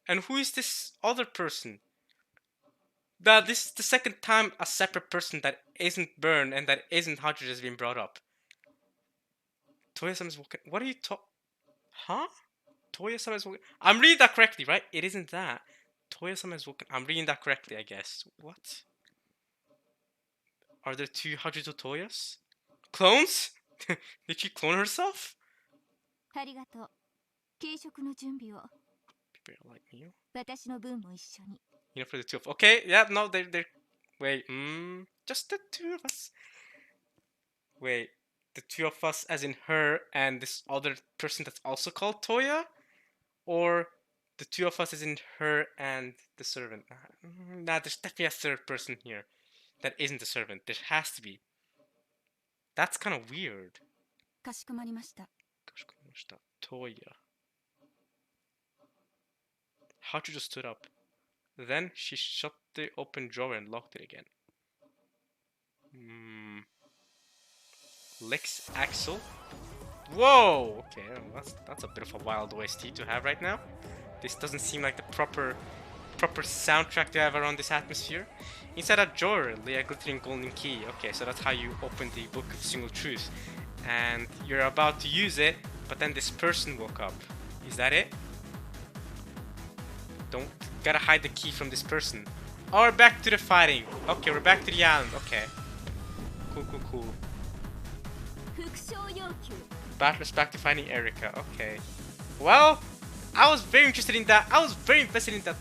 And who is this other person? This is the second time a separate person that isn't Byrne and that isn't Hachijo has been brought up. Toya-sama is woken. What are you talking? Huh? Toya-sama is woken. I'm reading that correctly, right? It isn't that. Toya-sama is woken. I'm reading that correctly, I guess. What? Are there two Hachijo Toyas? Clones? Did she clone herself? ありがとう。軽食の準備を。 People like me. 私の分も一緒に。 You know, for the two of. Okay, yeah, no, they're. Wait, just the two of us. Wait, the two of us, as in her and this other person that's also called Toya, or the two of us, as in her and the servant. Nah, there's definitely a third person here that isn't the servant. There has to be. That's kind of weird. かしこまりました。 Toya. Hachijo stood up. Then she shut the open drawer and locked it again. Licks Axel. Whoa! Okay, that's a bit of a wild OST to have right now. This doesn't seem like the proper soundtrack to have around this atmosphere. Inside a drawer lay a glittering golden key. Okay, so that's how you open the Book of Single Truth. And you're about to use it, but then this person woke up. Is that it? Gotta hide the key from this person. Oh, we're back to the fighting. Okay, we're back to the island. Okay. Cool. 副賞要求 Battlers back to finding Erica. Okay. Well, I was very interested in that. I was very invested in that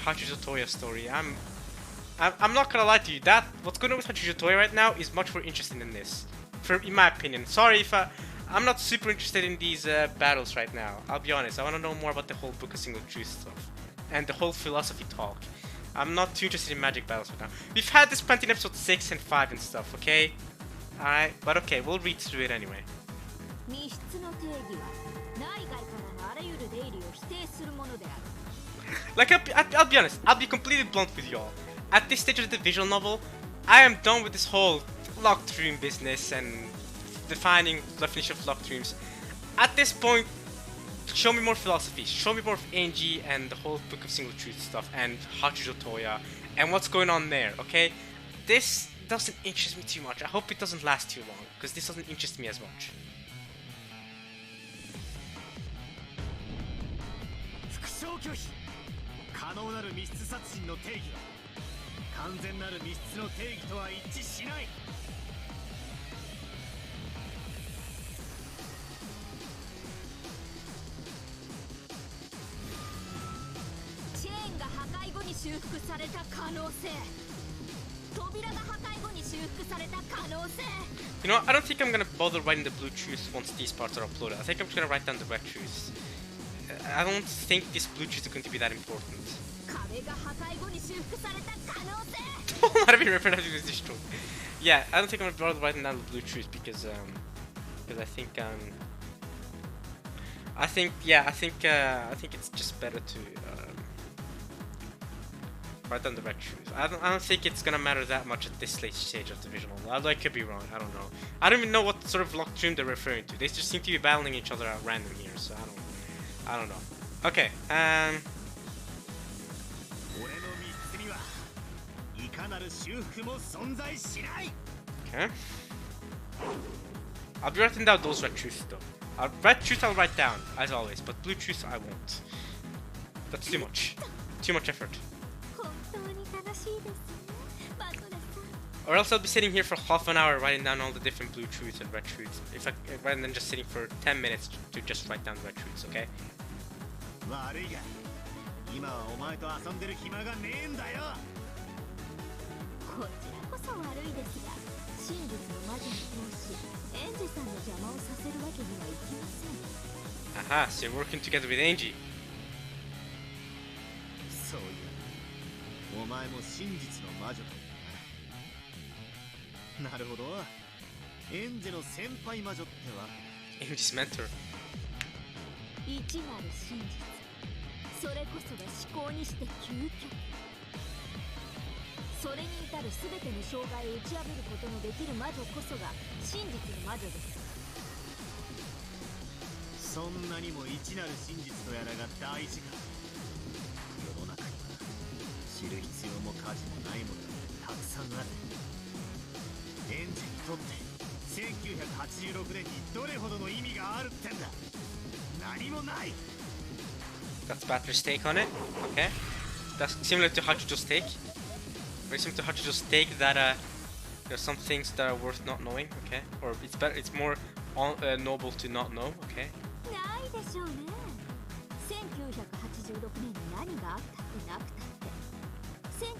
Hachijo Toya story. I'm not gonna lie to you. That what's going on with Hachijo Toya right now is much more interesting than this, in my opinion. Sorry if I'm not super interested in these battles right now. I'll be honest. I want to know more about the whole Book of Single Truth stuff and the whole philosophy talk. I'm not too interested in magic battles right now. We've had this plenty in episode 6 and 5 and stuff. Okay. Alright, but okay, we'll read through it anyway. 密室の定義は内外からのあらゆる出入りを否定するものである Like, I'll be honest, I'll be completely blunt with y'all. At this stage of the visual novel, I am done with this whole locked room business and defining definition of locked rooms. At this point, show me more philosophy, show me more of Angie and the whole Book of Single Truth stuff and Hachijo Toya and what's going on there, okay? This doesn't interest me too much. I hope it doesn't last too long, because this doesn't interest me as much. 副賞拒否可能なる密室殺人の定義は完全なる密室の定義とは一致しない。チェーンが破壊後に修復された可能性扉が破壊後に修復された可能性 You know, I don't think I'm gonna bother writing the blue truths once these parts are uploaded. I think I'm just gonna write down the red truths. I don't think these blue truths are going to be that important. 壁が破壊後に修復された可能性 Don't let me refer to this destroyed. Yeah, I don't think I'm gonna bother writing down the blue truths because I think it's just better to write down the red truths. I don't think it's gonna matter that much at this late stage of the visual novel. Although I could be wrong. I don't know. I don't even know what sort of locked room they're referring to. They just seem to be battling each other at random here, so I don't know. Okay. 俺の密室にはいかなる修復も存在しない。 Okay. I'll be writing down those red truths though. Red truth I'll write down as always, but blue truths I won't. That's too much. Too much effort. 本当に正しいですねバトレさん Or else I'll be sitting here for half an hour writing down all the different blue truths and red truths. Rather than just sitting for 10 minutes to just write down the red truths, okay? 悪いが今はお前と遊んでる暇がねえんだよ。こちらこそ悪いですが真実の魔女に通しエンジさんの邪魔をさせるわけにはいきません Aha, so you're working together with Angie. そういやお前も真実の魔女だな。なるほど。エンジェの先輩魔女ってわけ。 Angie's mentor. 一なる真実それこそが思考にして究極それに至る全ての障害を打ち破ることのできる魔女こそが真実の魔女ですそんなにも一なる真実とやらが大事か。世の中には知る必要も価値もないものがたくさんある。エンジにとって1986年にどれほどの意味があるってんだ。何もない。 That's Batter's take on it. Okay. That's similar to Hachijo's take. Very similar to Hachijo's take that there's some things that are worth not knowing. Okay. Or it's more noble to not know. Okay. ないでしょうね1986年に何があったってなくたって1998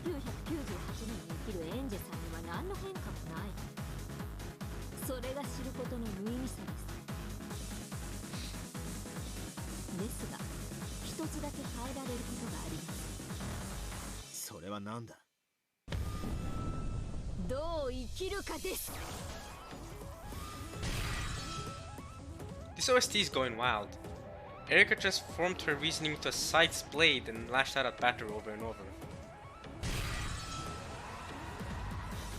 年に生きるエンジェさんには何の変化もないそれが知ることの無意味さですですが一つだけ変えられることがありますそれは何だ。どう生きるかです This OST is going wild. Erika transformed her reasoning into a scythe's blade and lashed out at Batter over and over.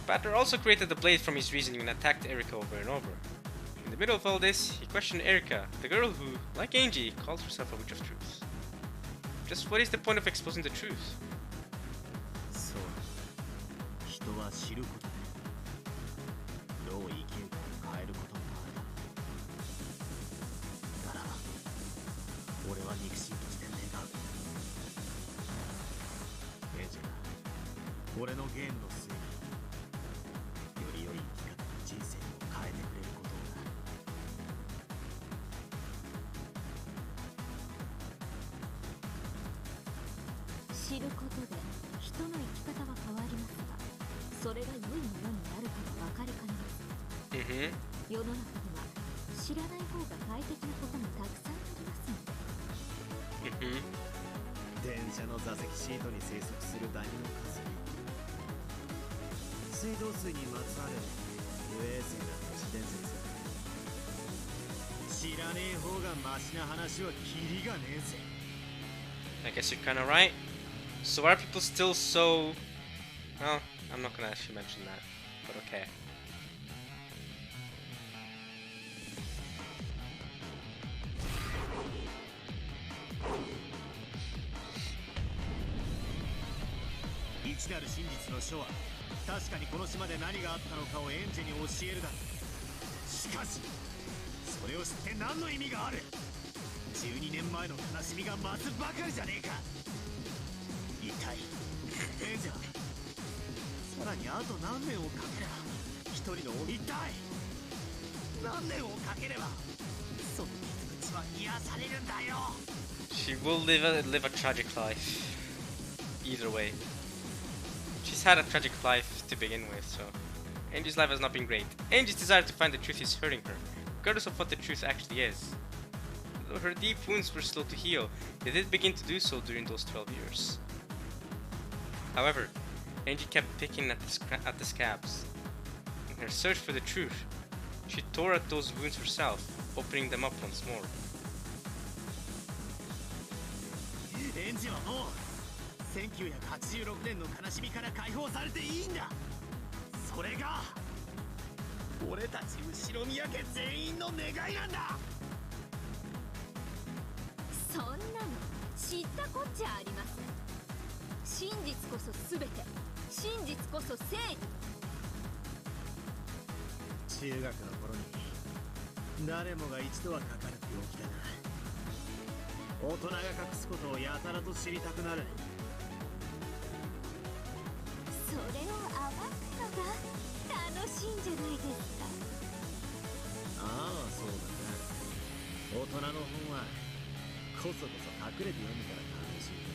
Batter also created the blade from his reasoning and attacked Erika over and over. In the middle of all this, he questioned Erika, the girl who, like Angie, calls herself a witch of truth. Just what is the point of exposing the truth? そう人は知ることでどう生きるかを変えることもある。ならば俺は肉親として願う。エンジェラ俺のゲームの末により良い生き方知ることで人の生き方は変わりますが、それが良いものになるかは分かりかねます。世の中では知らない方が快適なこともたくさんありますので。電車の座席シートに生息するダニの数、水道水にまつわる不衛生な都市伝説、知らねえ方がマシな話はキリがねえぜ。 I guess you're kinda right. So why are people still so... Well, I'm not gonna actually mention that, but okay.一なる真実の書は確かにこの島で何があったのかをエンジに教えるだろう。しかしそれを知って何の意味がある。12年前の悲しみが増すばかりじゃねえか。一体エンジはさらにあと何年をかければ一人の一体何年をかければその傷口は癒されるんだよ。 She will live a tragic life. Either way. She's had a tragic life to begin with, so... Angie's life has not been great. Angie's desire to find the truth is hurting her, regardless of what the truth actually is. Though her deep wounds were slow to heal, they did begin to do so during those 12 years. However, Angie kept picking at the scabs. In her search for the truth, she tore at those wounds herself, opening them up once more. エンジはもう1986年の悲しみから解放されていいんだ。それが俺たち後宮家全員の願いなんだ。そんなの知ったこっちゃありません。真実こそ全て、真実こそ正義。中学の頃に誰もが一度はかかる病気だな。大人が隠すことをやたらと知りたくなる。それを暴くのが楽しいんじゃないですか。ああ、そうだな。大人の本はこそこそ隠れて読むから楽しいんだね。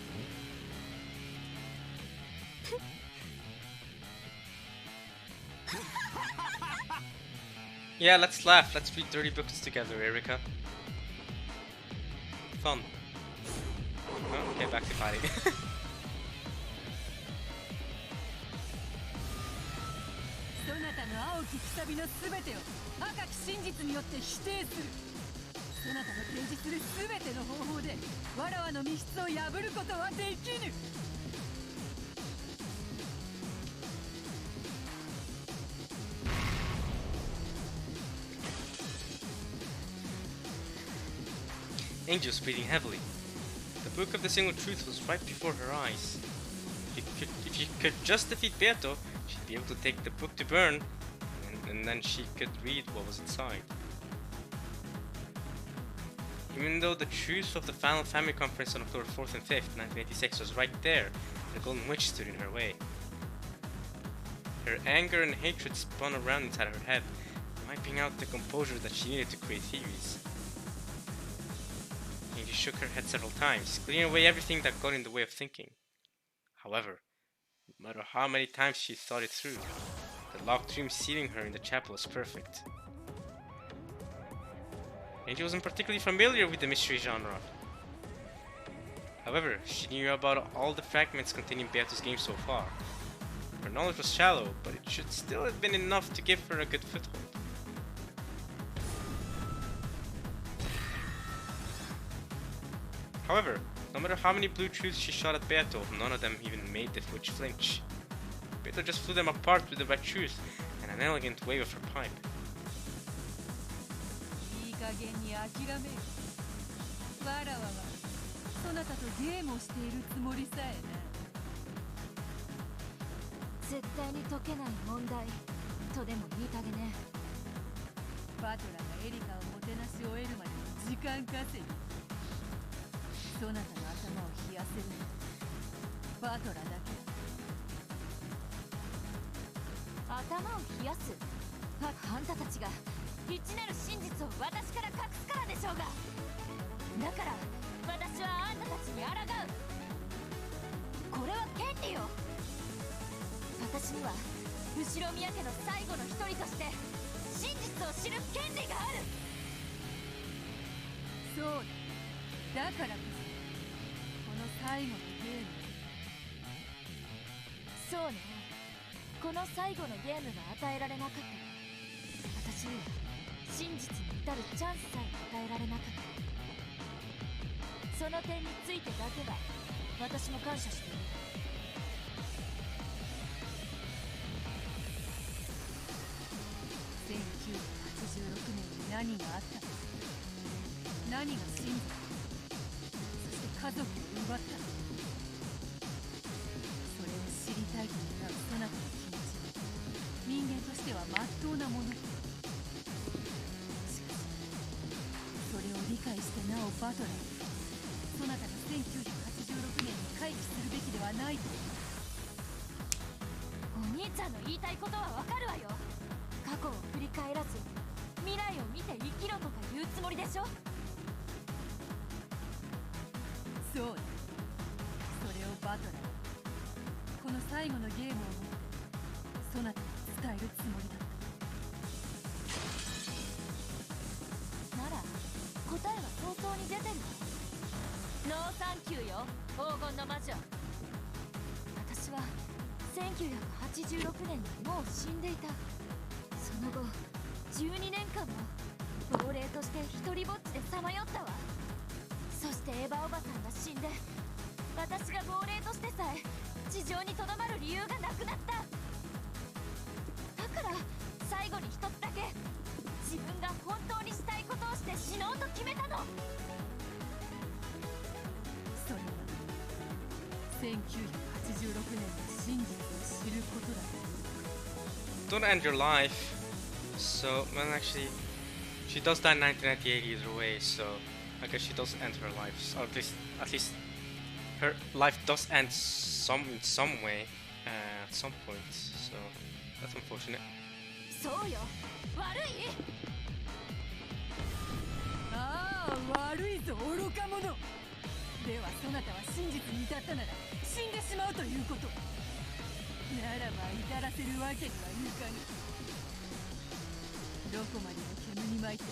Yeah, let's laugh. Let's read dirty books together, Erika. Fun. Oh, okay, back to fighting. そなたの青きくさびのすべてを赤き真実によって否定する。そなたの提示するすべての方法でわらわの密室を破ることはできぬ。Angel was breathing heavily. The book of the single truth was right before her eyes. If she could just defeat Beato, she'd be able to take the book to burn, and then she could read what was inside. Even though the truth of the final family conference on October 4th and 5th, 1986 was right there, the Golden Witch stood in her way. Her anger and hatred spun around inside her head, wiping out the composure that she needed to create theories. Angie shook her head several times, clearing away everything that got in the way of thinking. However, no matter how many times she thought it through, the locked room sealing her in the chapel was perfect. Angie wasn't particularly familiar with the mystery genre. However, she knew about all the fragments containing Beato's game so far. Her knowledge was shallow, but it should still have been enough to give her a good foothold. However, no matter how many blue truths she shot at Beato, none of them even made the witch flinch. Beato just flew them apart with the red truth and an elegant wave of her pipe. いい加減に諦めよ。わらわはそなたとゲームをしているつもりさえな。絶対に解けない問題とでも言いたげね。バトラがエリカをもてなし終えるまでの時間稼ぎ。そなたの頭を冷やせるのはバトラだけ。頭を冷やす。あんたたちが一なる真実を私から隠すからでしょうが。だから私はあんたたちに抗う。これは権利よ。私には後ろ宮家の最後の一人として真実を知る権利がある。そうだ。だからこそこの最後のゲーム。そうね。この最後のゲームが与えられなかったら、私には真実に至るチャンスさえ与えられなかった。その点についてだけは私も感謝している。1986年に何があったのか、何が真実、そして家族を奪ったのか、それを知りたいと願うそなたの気持ちは人間としては真っ当なものだ。しかしそれを理解してなおバトラー、そなたが1986年に回帰するべきではないと思う。お兄ちゃんの言いたいことはわかるわよ。過去を振り返らず未来を見て生きろとか言うつもりでしょ。そうだ。それをバトラー、この最後のゲームをもってそなたに伝えるつもりだった。なら答えは早々に出てるわ。ノーサンキューよ、黄金の魔女。私は1986年にもう死んでいた。その後12年間も亡霊として一人ぼっちでさまよったわ。そしてエヴァおばさんが死んで、私が亡霊としてさえ地上にとどまる理由がなくなった。だから最後に一つだけ自分が本当にしたいことをして死のうと決めたの。それは1986年の真実を知ることだ。 Don't end your life. So, well, actually, she does die in 1998 either way. So, I guess she does end her life, or at least, her life does end in some way at some point. So, that's unfortunate. そうよ、悪い。ああ、悪いぞ愚か者。ではそなたは真実に至ったなら死んでしまうということ。ならば至らせるわけにはいかぬ。どこまでも煙に巻いて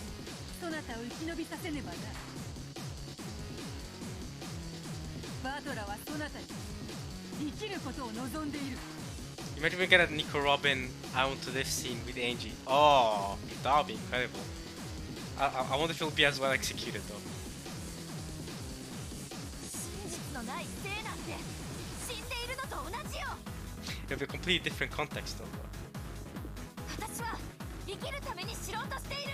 そなたを生き延びさせねばな。バトラはそなたに生きることを望んでいる。 Imagine we get a Nico Robin out to this scene with Angie. Oh, that would be incredible. I wonder if it'll be as well executed though. 真実のない生なんて死んでいるのと同じよ。 It'll be a completely different context though. 私は生きるために知ろうとしている。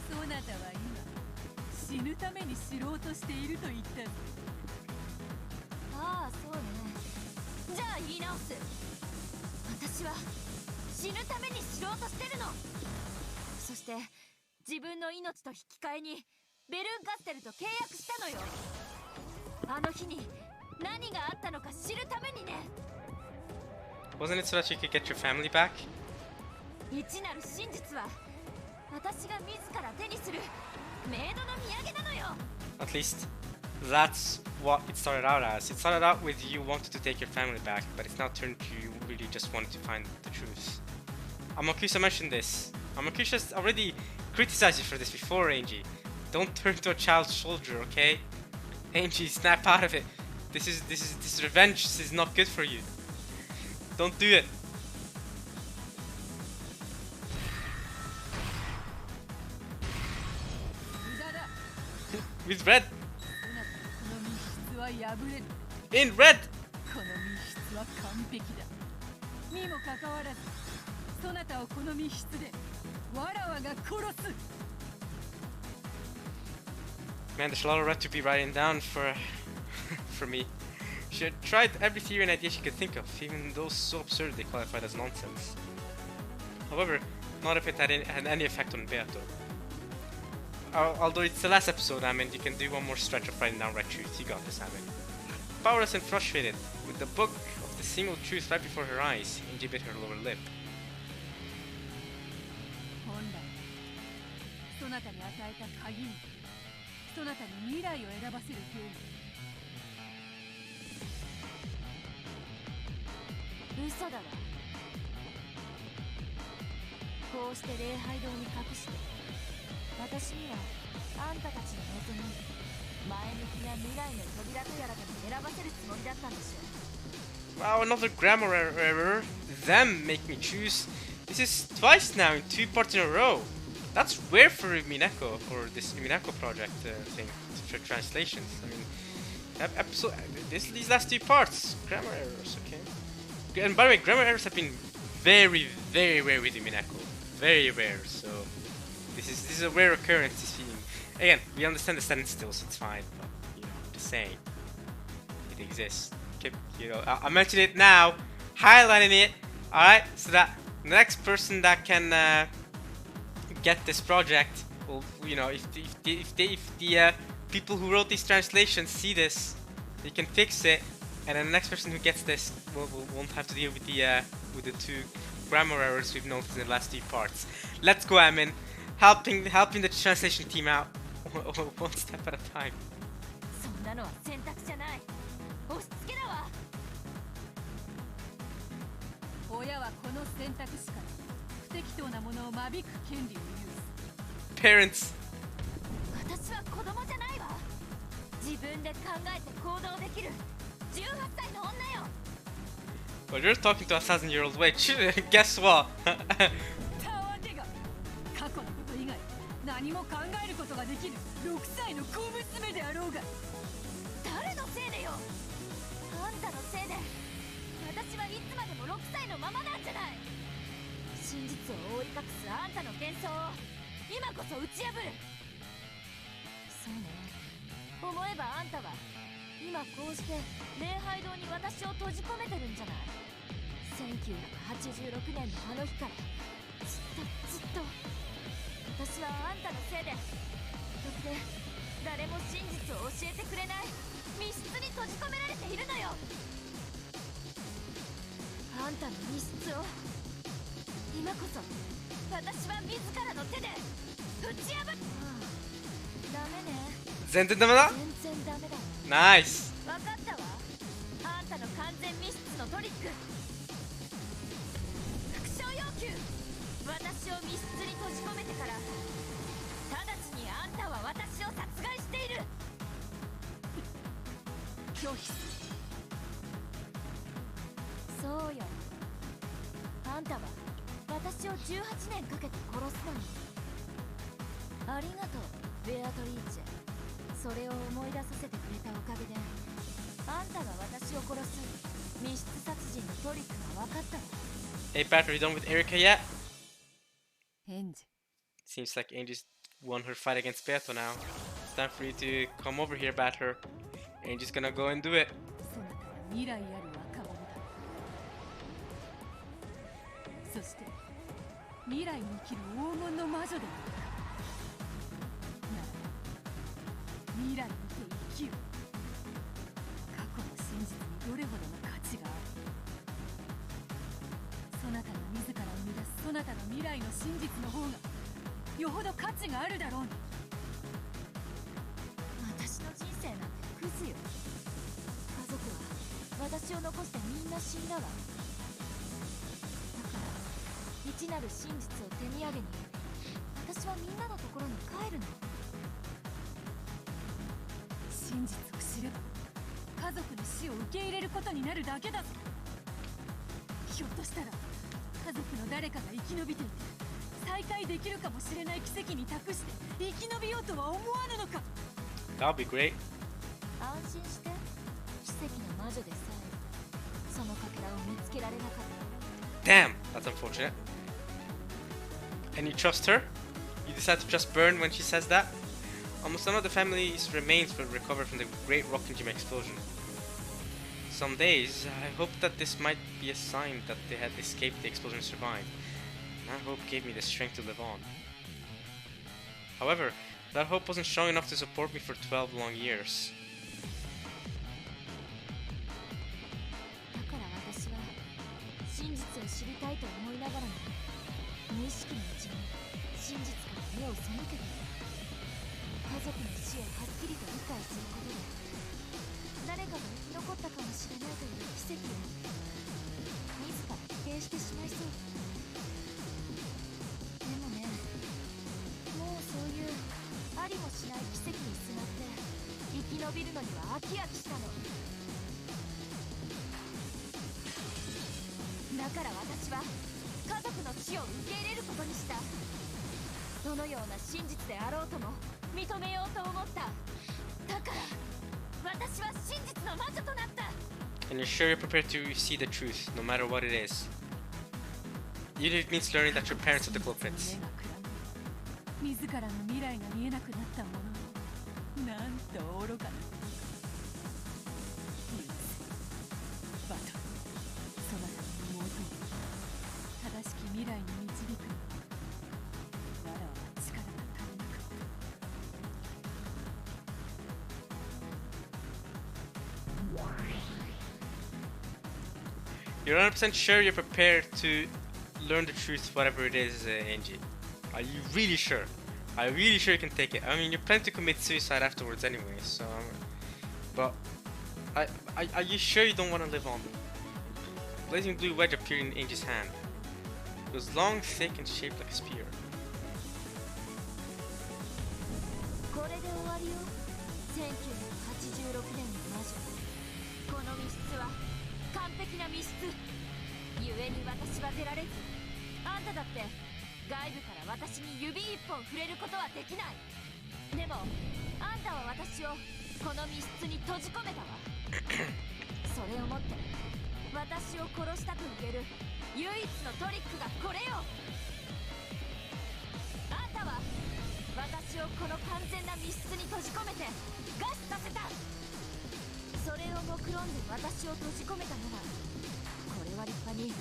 そなたは今死ぬために知ろうとしていると言ったぞ。ああ、そうね。じゃあ言い直す。私は死ぬために知ろうとしてるの。そして自分の命と引き換えにベルンカステルと契約したのよ。あの日に何があったのか知るためにね。 Wasn't it so that you could get your family back? 未知なる真実は私が自ら手にするメイドの土産なのよ。 At least that's what it started out as. It started out with you wanted to take your family back, but it's now turned to you really just wanted to find the truth. Amakusa mentioned this. Amakusa's already criticized you for this before, Angie. Don't turn to a child soldier, okay? Angie, snap out of it. This revenge. This is not good for you. Don't do it. 無駄だ。 With red. そなたのこの密室は破れる。 In red. この密室は完璧だ。にもかかわらずそなたをこの密室でわらわが殺す。 Man, there's a lot of red to be writing down for me. She had tried every theory and idea she could think of, even those so absurd they qualified as nonsense. However, not if it had any effect on Beato. Although it's the last episode, I mean, you can do one more stretch of writing down red truth. You got this, I mean. Powerless and frustrated, with the book of the single truth right before her eyes, Angie bit her lower lip. 本来そなたに与えた鍵にそなたに未来を選ばせるゲーム。嘘だわ。こうして礼拝堂に隠して、私にはあんたたちの望み、前向きな未来の扉とやらでも選ばせるつもりだったんでしょう。Wow, another grammar error. Them make me choose. This is twice now in 2 parts in a row. That's rare for Umineko, or this Umineko project thing, for translations. I mean, episode, these last 2 parts, grammar errors, okay? And by the way, grammar errors have been very, very rare with Umineko. Very rare, so this is a rare occurrence, this feeling. Again, we understand the sentence still, so it's fine, but, you know, I'm just saying, it exists. Okay, you know, I mentioned it now, highlighting it, alright, so that the next person that can get this project will, you know, if the people who wrote these translations see this, they can fix it, and then the next person who gets this won't have to deal with the 2 grammar errors we've noticed in the last 2 parts. Let's go, Amin, helping the translation team out one step at a time. そんなのは選択じゃない。押し付けだわ。親はこの選択肢から不適当なものを間引く権利を有す。 Parents. 私は子供じゃないわ。自分で考えて行動できる18歳の女よ。Well, you're talking to a 1,000-year-old witch. Guess what? たわけが過去のこと以外何も考えることができる6歳の小娘であろうが。誰のせいでよ。あんたのせいで私はいつまでも6歳のままなんじゃない。真実を覆い隠すあんたの幻想を今こそ打ち破る。そうね、思えばあんたは今こうして礼拝堂に私を閉じ込めてるんじゃない。1986年のあの日からずっと私はあんたのせいでそして誰も真実を教えてくれない密室に閉じ込められているのよ。あんたの密室を今こそ私は自らの手で打ち破る。ダメね。全然ダメだ。全然ダメだ。ナイス。分かったわ。あんたの完全密室のトリック。復唱要求。私を密室に閉じ込めてから直ちにあんたは私を殺害している。拒否する。そうよ。あんたは私を18年かけて殺すのに。ありがとう、ベアトリーチェ。それを思い出させてくれたおかげであんたが私を殺す密室殺人のトリックが分かったわ。 Hey, Pat, are you done with Erika yet? エンジ Seems like Angie's won her fight against Beato now. It's time for you to come over here, Battler. Angie's gonna go and do it. そなたは未来ある若者だ。そして未来に生きる黄金の魔女である。なら未来にて生きよ。過去の真実にどれほどの価値がある。そなたが自ら生み出すそなたの未来の真実の方がよほど価値があるだろうに。私の人生なんてクズよ。家族は私を残してみんな死んだわ。だから未知なる真実を手土産に私はみんなのところに帰るの。真実を知れば家族の死を受け入れることになるだけだぞ。ひょっとしたら家族の誰かが生き延びていて再会できるかもしれない奇跡に託して生き延びようとは思わぬのか。 That'll be great. 安心して。奇跡の魔女でさえそのかけらを見つけられなかった。 Damn, that's unfortunate. And you trust her? You decide to just burn when she says that? Almost none of the family's remains were recovered from the Great Rockingham explosion. Some days, I hoped that this might be a sign that they had escaped the explosion and survived. And that hope gave me the strength to live on. However, that hope wasn't strong enough to support me for 12 long years. だから私は真実を知りたいと思いながらも無意識のうちに真実から目を背けている。家族の死をはっきりと理解することで誰かが生き残ったかもしれないという奇跡を自ら否定してしまいそう。でもね、もうそういうありもしない奇跡にすがって生き延びるのには飽き飽きしたの。だから私は家族の死を受け入れることにした。どのような真実であろうとも認めようと思った。だから私は真実の魔女となった。 And you're sure you're prepared to see the truth, no matter what it is. Even if it means learning that your parents are the culprits. 自らの未来が見えなくなったものの、なんと愚かな。バトル、そなたの妹を正しき未来に導くのは、わらわは力が足りなかった。You're 100% sure you're prepared to learn the truth, whatever it is, Angie. Are you really sure? Are you really sure you can take it? I mean, you're planning to commit suicide afterwards anyway, so... But... Are you sure you don't want to live on? Blazing blue wedge appeared in Angie's hand. It was long, thick, and shaped like a spear. これで終わりよ。1986年の魔女。この密室は完璧な密室。故に私は出られず、あんただって外部から私に指一本触れることはできない。でもあんたは私をこの密室に閉じ込めたわ。それをもって私を殺したと言える唯一のトリックがこれよ。あんたは私をこの完全な密室に閉じ込めて餓死させた。それを目論んで私を閉じ込めたのは、これは立派に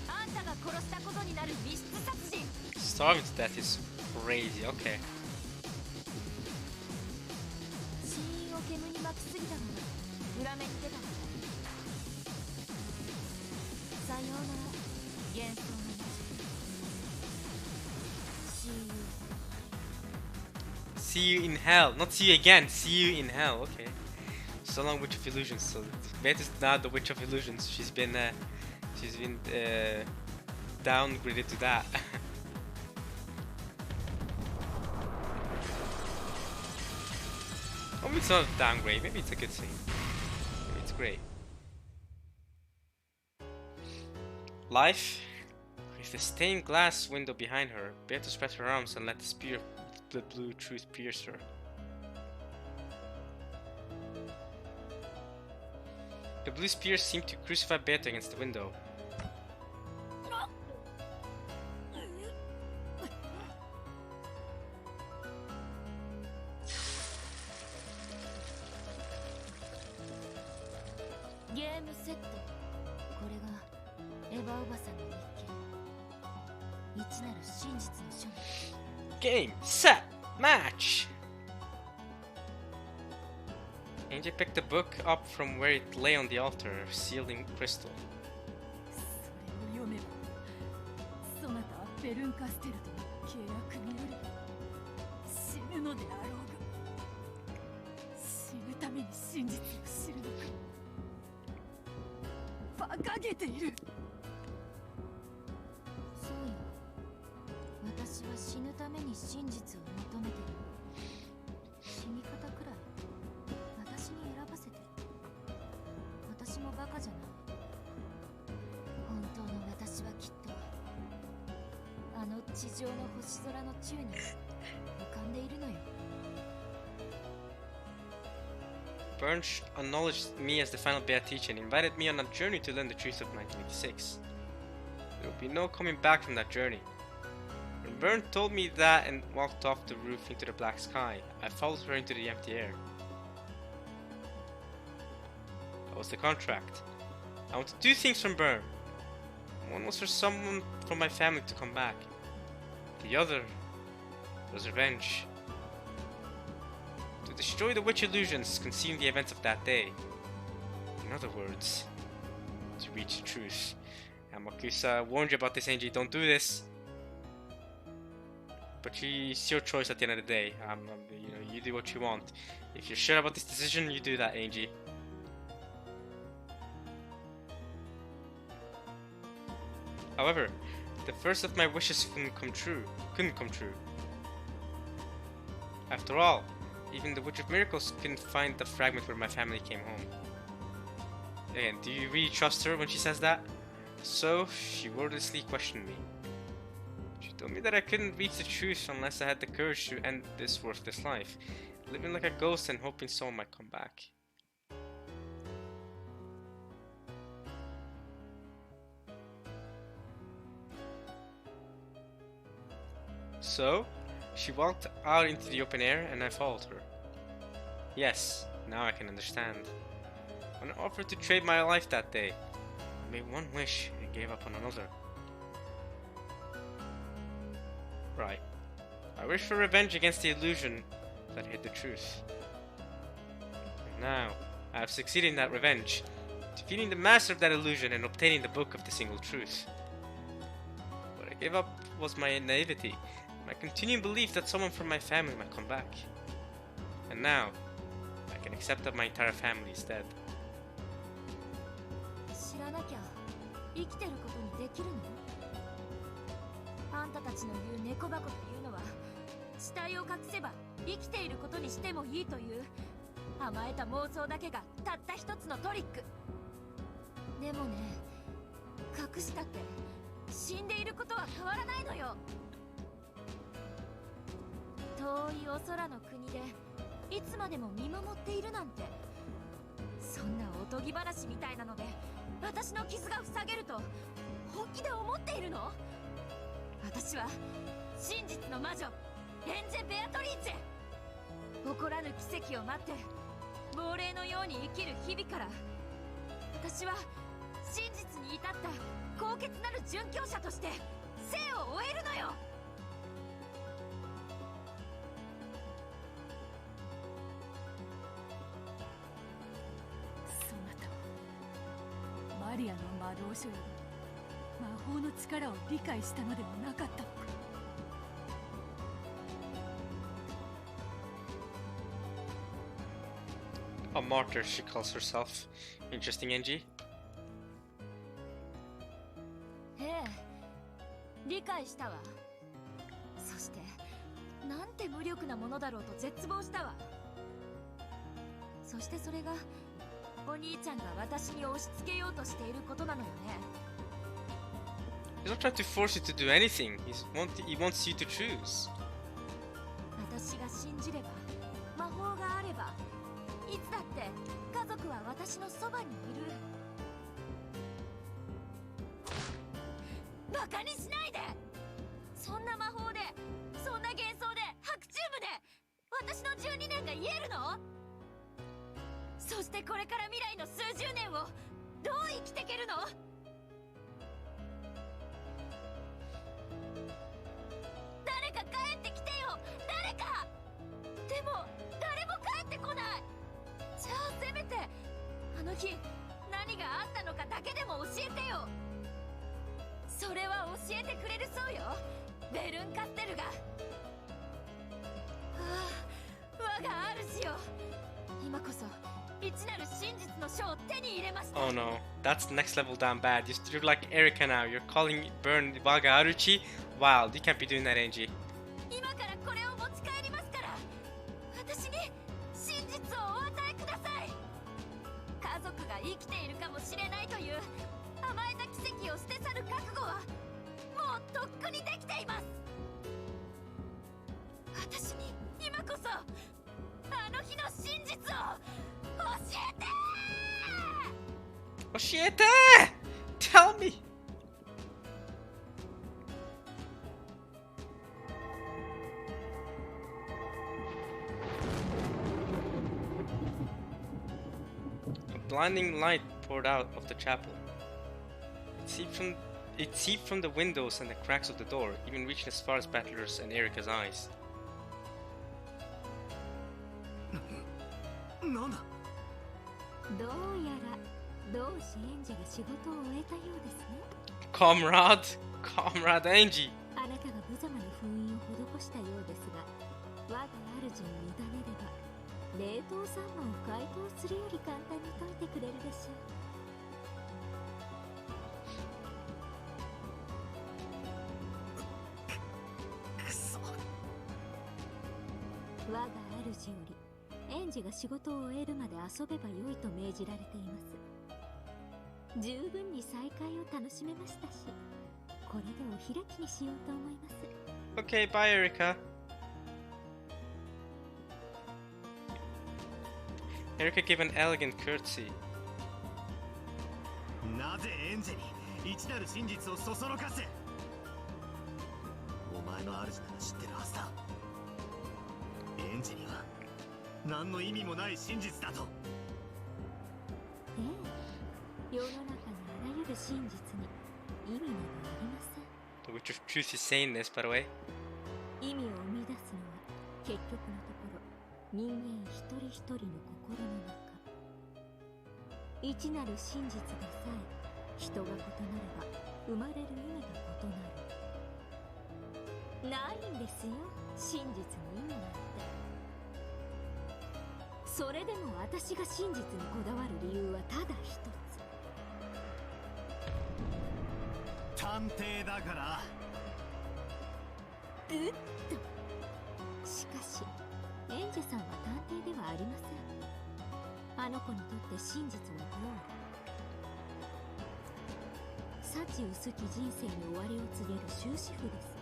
あんたが殺したことになる密室殺人。 Starving to death is crazy, okay. 死因を煙に巻きすぎたのが裏目に出たのだ。さようなら幻想の魔女。See you in hell. Not see you again, see you in hell, okay. So long, Witch of Illusions. So Beth is now the Witch of Illusions. She's been downgraded to that. Oh, maybe it's not a downgrade. Maybe it's a good thing. Maybe it's great. Life. With the stained glass window behind her, Beth spread her arms and let the spear of the blue truth pierce her. The blue spear seemed to crucify Beth against the window. Game, set, match! Angie picked the book up from where it lay on the altar, sealed in crystal. それを読めば、そなたはベルンカステルとの契約により死ぬのであろうが、死ぬために真実を知るのか。馬鹿げている。そうよ。私は死ぬために真実を求めてる。死に方くらい私に選ばせて。私もバカじゃない。本当の私はきっとあの地上の星空の宙に浮かんでいるのよ。Burns acknowledged me as the final Bear teacher and invited me on a journey to learn the truth of 1986. There will be no coming back from that journey. When Byrne told me that and walked off the roof into the black sky, I followed her into the empty air. That was the contract. I wanted two things from Byrne. One was for someone from my family to come back. The other was revenge. To destroy the witch illusions concealing the events of that day. In other words, to reach the truth. And Makusa warned you about this, Angie. Don't do this. But it's your choice at the end of the day. You do what you want. If you're sure about this decision, you do that, Angie. However, the first of my wishes couldn't come true. After all, even the Witch of Miracles couldn't find the fragment where my family came home. And do you really trust her when she says that? So, she wordlessly questioned me. She told me that I couldn't reach the truth unless I had the courage to end this worthless life, living like a ghost and hoping someone might come back. So, she walked out into the open air and I followed her. Yes, now I can understand. When I offered to trade my life that day, I made one wish and gave up on another. Right. I wished for revenge against the illusion that hid the truth. And now, I have succeeded in that revenge, defeating the master of that illusion and obtaining the book of the single truth. What I gave up was my naivety, my continuing belief that someone from my family might come back. And now, I can accept that my entire family is dead. 知らなきゃ生きてることにできるの？あんたたちの言う猫箱というのは死体を隠せば生きていることにしてもいいという甘えた妄想だけがたった一つのトリック。でもね、隠したって死んでいることは変わらないのよ。遠いお空の国でいつまでも見守っているなんて、そんなおとぎ話みたいなので私の傷が塞げると本気で思っているの？私は真実の魔女エンジェ・ベアトリーチェ。起こらぬ奇跡を待って亡霊のように生きる日々から、私は真実に至った高潔なる殉教者として生を終えるのよ。そなたはマリアの魔導書より魔法の力を理解したのではなかったのか。A martyr, she calls herself. Interesting, Angie. ええ、理解したわ。そしてなんて無力なものだろうと絶望したわ。そしてそれがお兄ちゃんが私に押し付けようとしていることなのよね。He's not trying to force you to do anything. He wants you to choose. 私が信じれば、魔法があれば、いつだって家族は私のそばにいる。バカにしないで。そんな魔法で、そんな幻想で、白チュームで私の12年が癒えるの？そしてこれから未来の数十年をどう生きていけるの？誰か帰ってきてよ、誰か。でも誰も帰ってこない。じゃあせめてあの日何があったのかだけでも教えてよ。それは教えてくれるそうよ、ベルンカステルが。ああ、我が主よ、今こそ未知なる真実の書を手に入れました。 Oh no, that's next level down bad. You're like Erika now. You're calling Burn Waga Aruchi? Wild, you can't be doing that, Angie. 今からこれを持ち帰りますから、私に真実をお与えください。家族が生きているかもしれないという甘えた奇跡を捨て去る覚悟はもうとっくにできています。私に今こそあの日の真実を教えて。教えて! Tell me! A blinding light poured out of the chapel. It seeped from the windows and the cracks of the door, even reaching as far as Battler's and Erika's eyes. なんだ。どうやら同志エンジェが仕事を終えたようですね。 Comrade! Comrade Angie! あなたが無様に封印を施したようですが、我が主に委ねれば冷凍サンマを解凍するより簡単に解いてくれるでしょう。我が主より園児が仕事を終えるまで遊べばよいと命じられています。十分に再会を楽しめましたし、これでお開きにしようと思います。 Okay, bye, Erika. Erika gave an elegant curtsy. なぜエンジに一なる真実をそそのかす。お前の主なら知ってるはずだ。エンジには何の意味もない真実だと。ええ、世の中のあらゆる真実に意味などありません。 The Witch of Truth is saying this, by the way. 意味を生み出すのは結局のところ人間一人一人の心の中。一なる真実でさえ人が異なれば生まれる意味が異なる。ないんですよ、真実の意味なんて。それでも私が真実にこだわる理由はただ一つ。探偵だから。うっと。しかしエンジェさんは探偵ではありません。あの子にとって真実はゴール。幸薄き人生に終わりを告げる終止符です。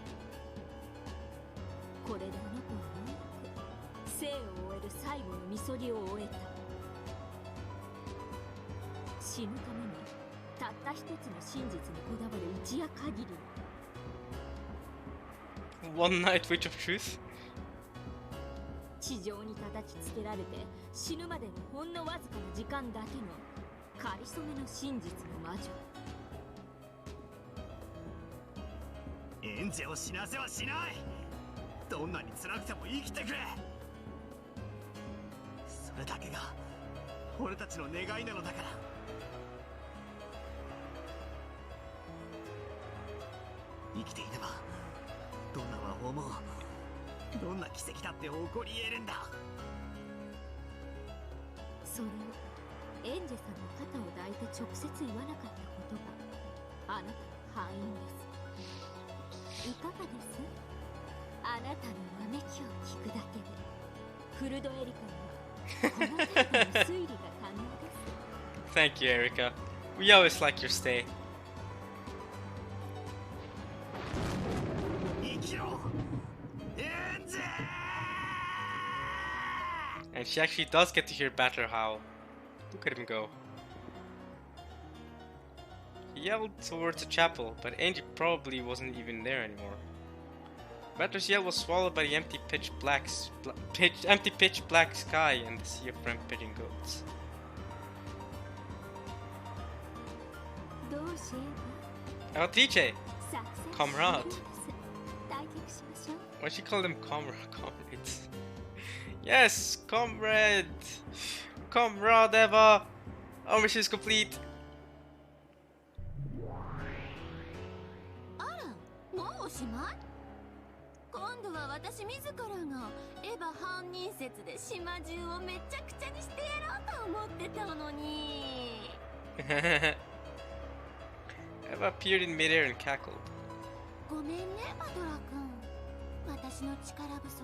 これであの子はようやく生を終える最後のみそぎを終えた。死ぬためにたった一つの真実にこだわる一夜限り。 One night Witch of Truth? 地上に叩きつけられて死ぬまでのほんのわずかな時間だけのかりそめの真実の魔女。エンジェを死なせはしない。どんなに辛くても生きてくれ。それだけが俺たちの願いなのだから。生きていればどんな魔法もどんな奇跡だって起こり得るんだ。それをエンジェさんの肩を抱いて直接言わなかったことがあなたの敗因です。いかがです？あなたのわめきを聞くだけでフルドエリカにはこの程度の推理が可能です。 Thank you, Erika. We always like your stay. 生きろエンジェ。 And she actually does get to hear Battler howl. Look at him go. He yelled towards the chapel, but Angie probably wasn't even there anymore. Battler's yell was swallowed by the empty pitch black sky and the sea of rampaging goats. どうしようか。 Altrice! 作戦 Comrade. 終了です。退却しましょう。 Why she call them comrades? Yes, comrade! Comrade Eva! Our mission is complete! あら、もうおしまい？今度は私自らがエヴァ犯人説で島中をめちゃくちゃにしてやろうと思ってたのに。Eva appeared in midair and cackled. ごめんね、マドラ君。私の力不足。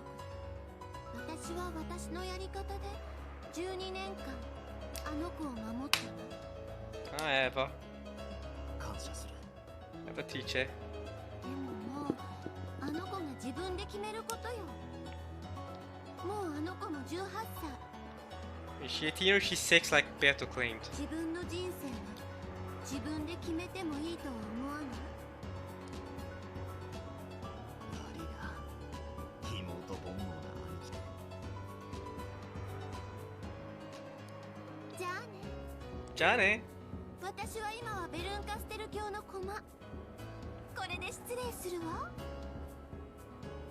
私は私のやり方で12年間あの子を守ったの。 Hi, Eva. 感謝する。 Eva Tiche. でももうあの子が自分で決めることよ。もうあの子も18歳。 Is she 18 or she's 6 like Beto claimed? 自分の人生は自分で決めてもいいとは思わない？悪いな、妹煩悩な兄貴で。じゃあね。 Johnny! 私は今はベルンカステル教の駒。これで失礼するわ。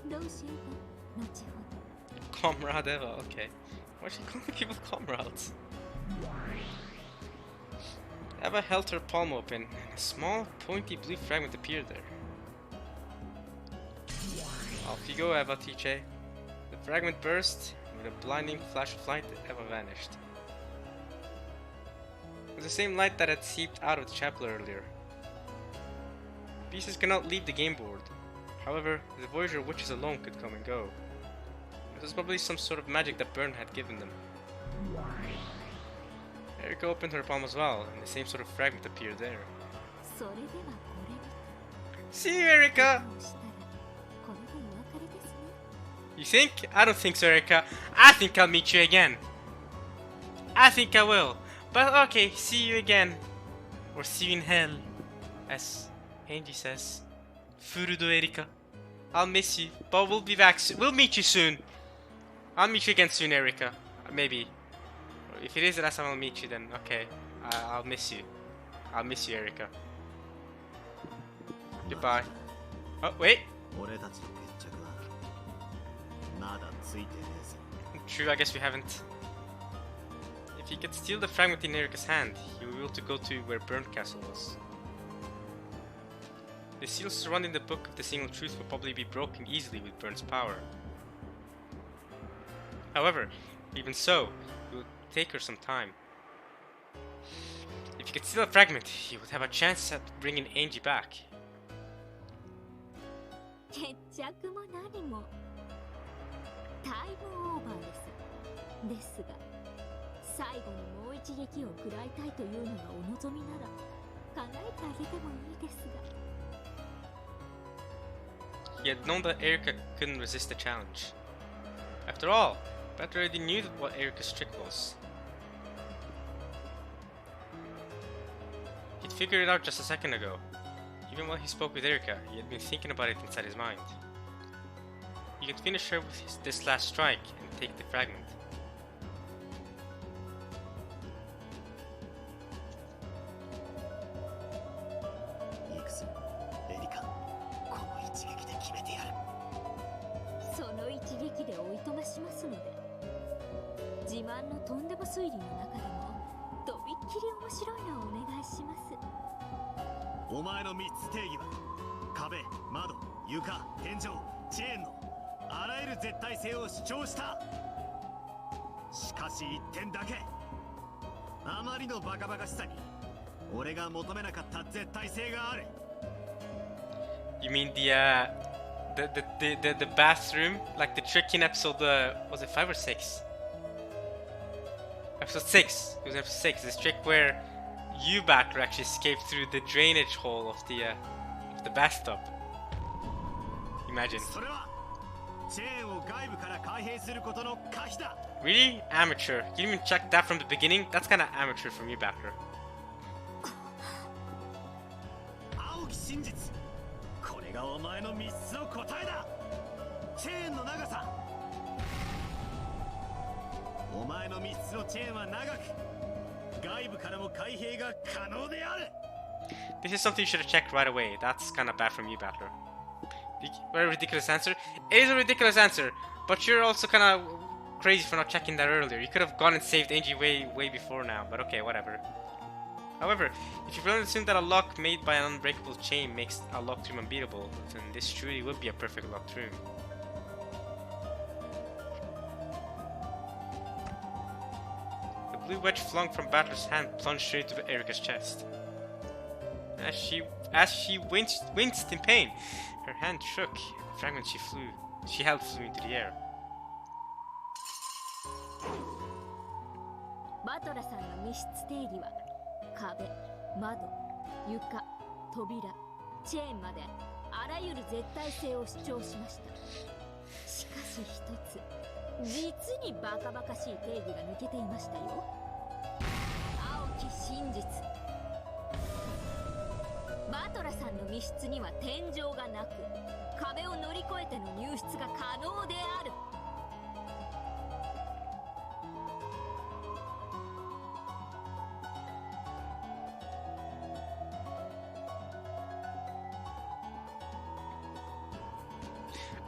どうしようか、後ほど。 Comrade Eva, okay. Why is she calling people comrades? Eva held her palm open, and a small, pointy blue fragment appeared there. Off you go, Eva Tiche. The Fragment burst. With a blinding flash of light, Eva vanished. It was the same light that had seeped out of the chapel earlier. Pieces cannot leave the game board. However, the Voyager witches alone could come and go. It was probably some sort of magic that Byrne had given them. Erika opened her palm as well, and the same sort of fragment appeared there. それではこれに See you, Erika! したらこれでお別れですね You think? I don't think so, Erika. I think I'll meet you again. I think I will. But okay, see you again. Or see you in hell. As Angie says. Furudo Erika. I'll miss you, but we'll be back soon. We'll meet you soon. I'll meet you again soon, Erika. Maybe. If it is the last time I'll meet you, then okay. I'll miss you. I'll miss you, Erika. Goodbye. Oh, wait. 俺たちの決着はまだついてねえぜ True, I guess we haven't. If he could steal the fragment in Erika's hand, he will be able to go to where Burnt Castle was. The seals surrounding the Book of the Single Truth will probably be broken easily with Burn's power. However, even so, it will take her some time. If he could steal a fragment, he would have a chance at bringing Angie back. 決着も何もタイムオーバーですが最後にもう一撃を食らいたいというのがお望みなら叶えてあげてもいいですが He had known that Erika couldn't resist the challenge. After all, Bat already knew what Erika's trick was. He'd figured it out just a second ago. Even while he spoke with Erika, he had been thinking about it inside his mind. He could finish her with this last strike and take the fragment. 行くぞエリカこの一撃で決めてやるその一撃でおいとましますので自慢のとんでも推理の中でもとびっきり面白いのをお願いします お前の3つ定義は壁、窓、床、天井、チェーンのあらゆる絶対性を主張したしかし一点だけあまりのバカバカしさに俺が求めなかった絶対性がある You mean the bathroom? Like the trick in episode, was it 5 or 6? Episode 6. It was episode 6. This trick where U-Battler actually escaped through the drainage hole of the bathtub. Imagine. それはチェーンを外部から開閉することの可否だ Really? Amateur. You didn't even check that from the beginning? That's kinda amateur from U-Battler. 青き真実これがお前の3つの答えだチェーンの長さお前の3つのチェーンは長く外部からも開閉が可能である This is something you should have checked right away. That's kinda bad from U-Battler. What a ridiculous answer. It is a ridiculous answer, but you're also kinda crazy for not checking that earlier. You could have gone and saved Angie way before now, but okay, whatever. However, if you really assume that a lock made by an unbreakable chain makes a locked room unbeatable, then this truly would be a perfect locked room. The blue wedge flung from Battler's hand plunged straight into Erika's chest. As she winced in pain, her hand shook, and the fragment she held flew into the air. バトラさんの密室定義は壁、窓、床、扉、チェーンまであらゆる絶対性を主張しました。しかし一つ、実にバカバカしい定義が抜けていましたよ。青き真実。バトラさんの密室には天井がなく、壁を乗り越えての入室が可能である。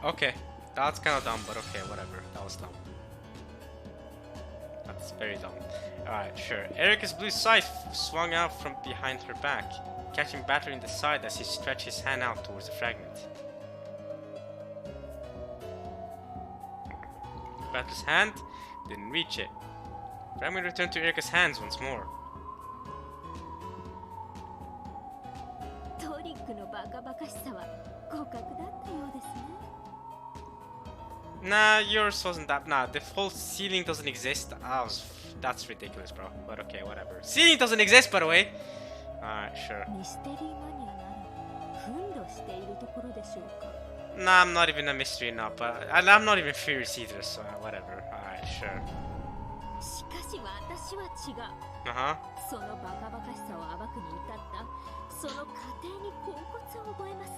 Okay, that's kinda dumb, but okay, whatever. That was dumb. That's very dumb. Alright, sure. Erika's blue scythe swung out from behind her back, catching Battler in the side as he stretched his hand out towards the fragment. Battle's hand, didn't reach it. But I'm gonna return to Erika's hands once more. トリックのバカバカしさは互角だったようですね。 Nah, yours wasn't that. Nah, the whole ceiling doesn't exist. That's ridiculous, bro. But okay, whatever. Ceiling doesn't exist, by the way. Alright, sure. ミステリーマニアなら奮闘しているところでしょうか。 Nah, I'm not even a mystery now, but I'm not even furious either, so whatever. Alright, sure. しかし私は違う。 Uh-huh. そのバカバカしさを暴くに至ったその過程にポンコツを覚えます。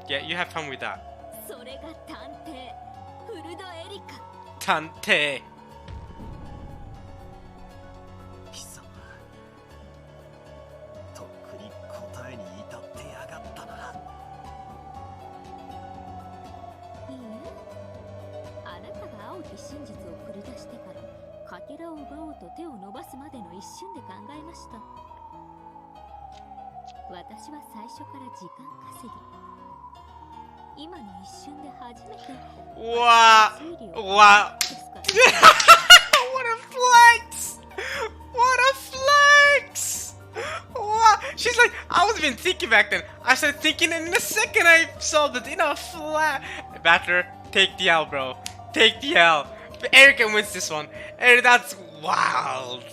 Yeah, you have fun with that. それが探偵フルドエリカ。 Tante. 貴様とっくに答えに至ってやがったな。いいえ、あなたが青き真実を繰り出してからかけらを奪おうと手を伸ばすまでの一瞬で考えました。私は最初から時間稼ぎ、今の一瞬で初めて Wow. 推理を Wow. ですから What a flex! What a flex! Wow. She's like, I wasn't even thinking back then. I started thinking, and in a second I solved it in a flat. Battler, take the L, bro. Take the L. Erika wins this one. And that's wild.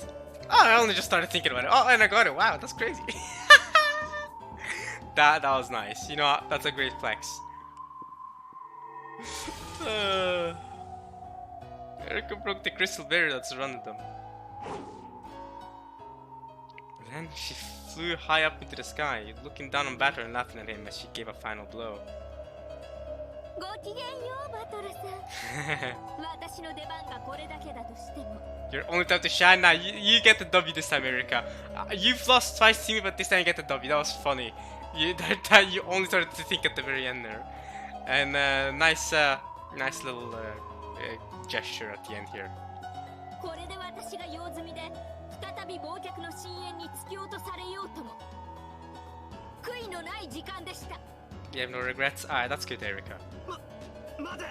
Oh, I only just started thinking about it. Oh, and I got it. Wow, that's crazy. that was nice. You know what? That's a great flex. Erika broke the crystal barrier that surrounded them. Then she flew high up into the sky, looking down on Batter and laughing at him as she gave a final blow. ごきげんようバトルさん。私の出番がこれだけだとしても Your only time to shine now. You get the W this time, Erika. You've lost twice to me, but this time you get the W. That was funny. You only started to think at the very end there. And nice little gesture at the end here. これで私が用済みで再び忘却の深淵に突き落とされようとも悔いのない時間でした。 You have no regrets? Alright, that's good, Erika. 待て。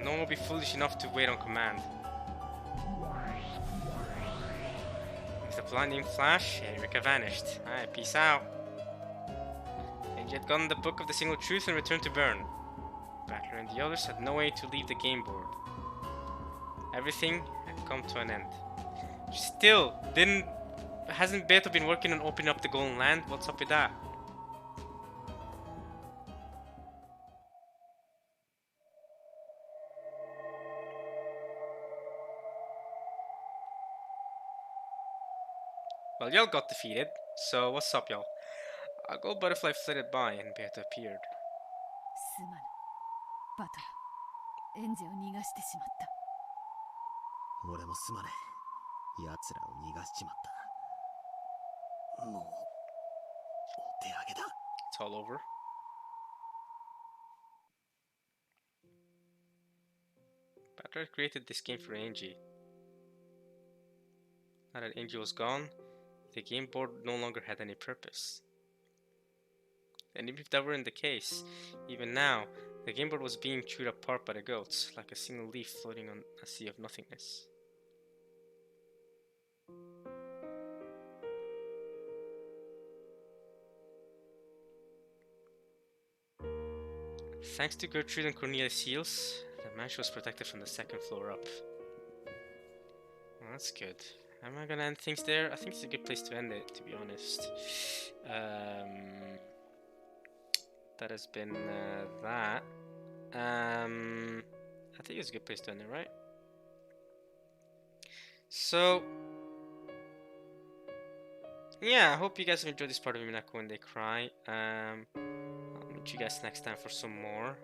No one will be foolish enough to wait on command. With a blinding flash, Erika vanished. Alright, peace out. And she had gotten the book of the single truth and returned to Bern. Battler and the others had no way to leave the game board. Everything had come to an end. Still, hasn't Beto been working on opening up the Golden Land? What's up with that? Well, y'all got defeated, so what's up, y'all? A gold butterfly flitted by and Beto appeared. すまぬバトラー、エンゼを逃がしてしまった。俺もすまねえ。奴らを逃がしちまった。もうお手上げだ。 It's all over. Battler created this game for Angie. Now that Angie was gone, the game board no longer had any purpose. And even if that weren't the case, even now, the game board was being chewed apart by the goats, like a single leaf floating on a sea of nothingness. Thanks to Gertrude and Cornelia's heals, the mansion was protected from the second floor up. Well, that's good. Am I gonna end things there? I think it's a good place to end it, to be honest. That has been that. I think it's a good place to end it, right? So, yeah, I hope you guys have enjoyed this part of Umineko when they cry. I'll meet you guys next time for some more.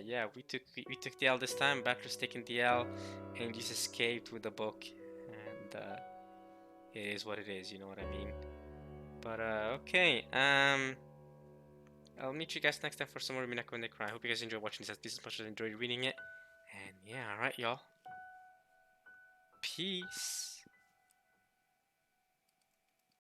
Yeah, we took the L this time. Battler's taking the L, and just escaped with the book, and it is what it is. You know what I mean? But okay. I'll meet you guys next time for some more Umineko when they cry. I hope you guys enjoyed watching this as much as I enjoyed reading it. And yeah, alright, y'all. Peace.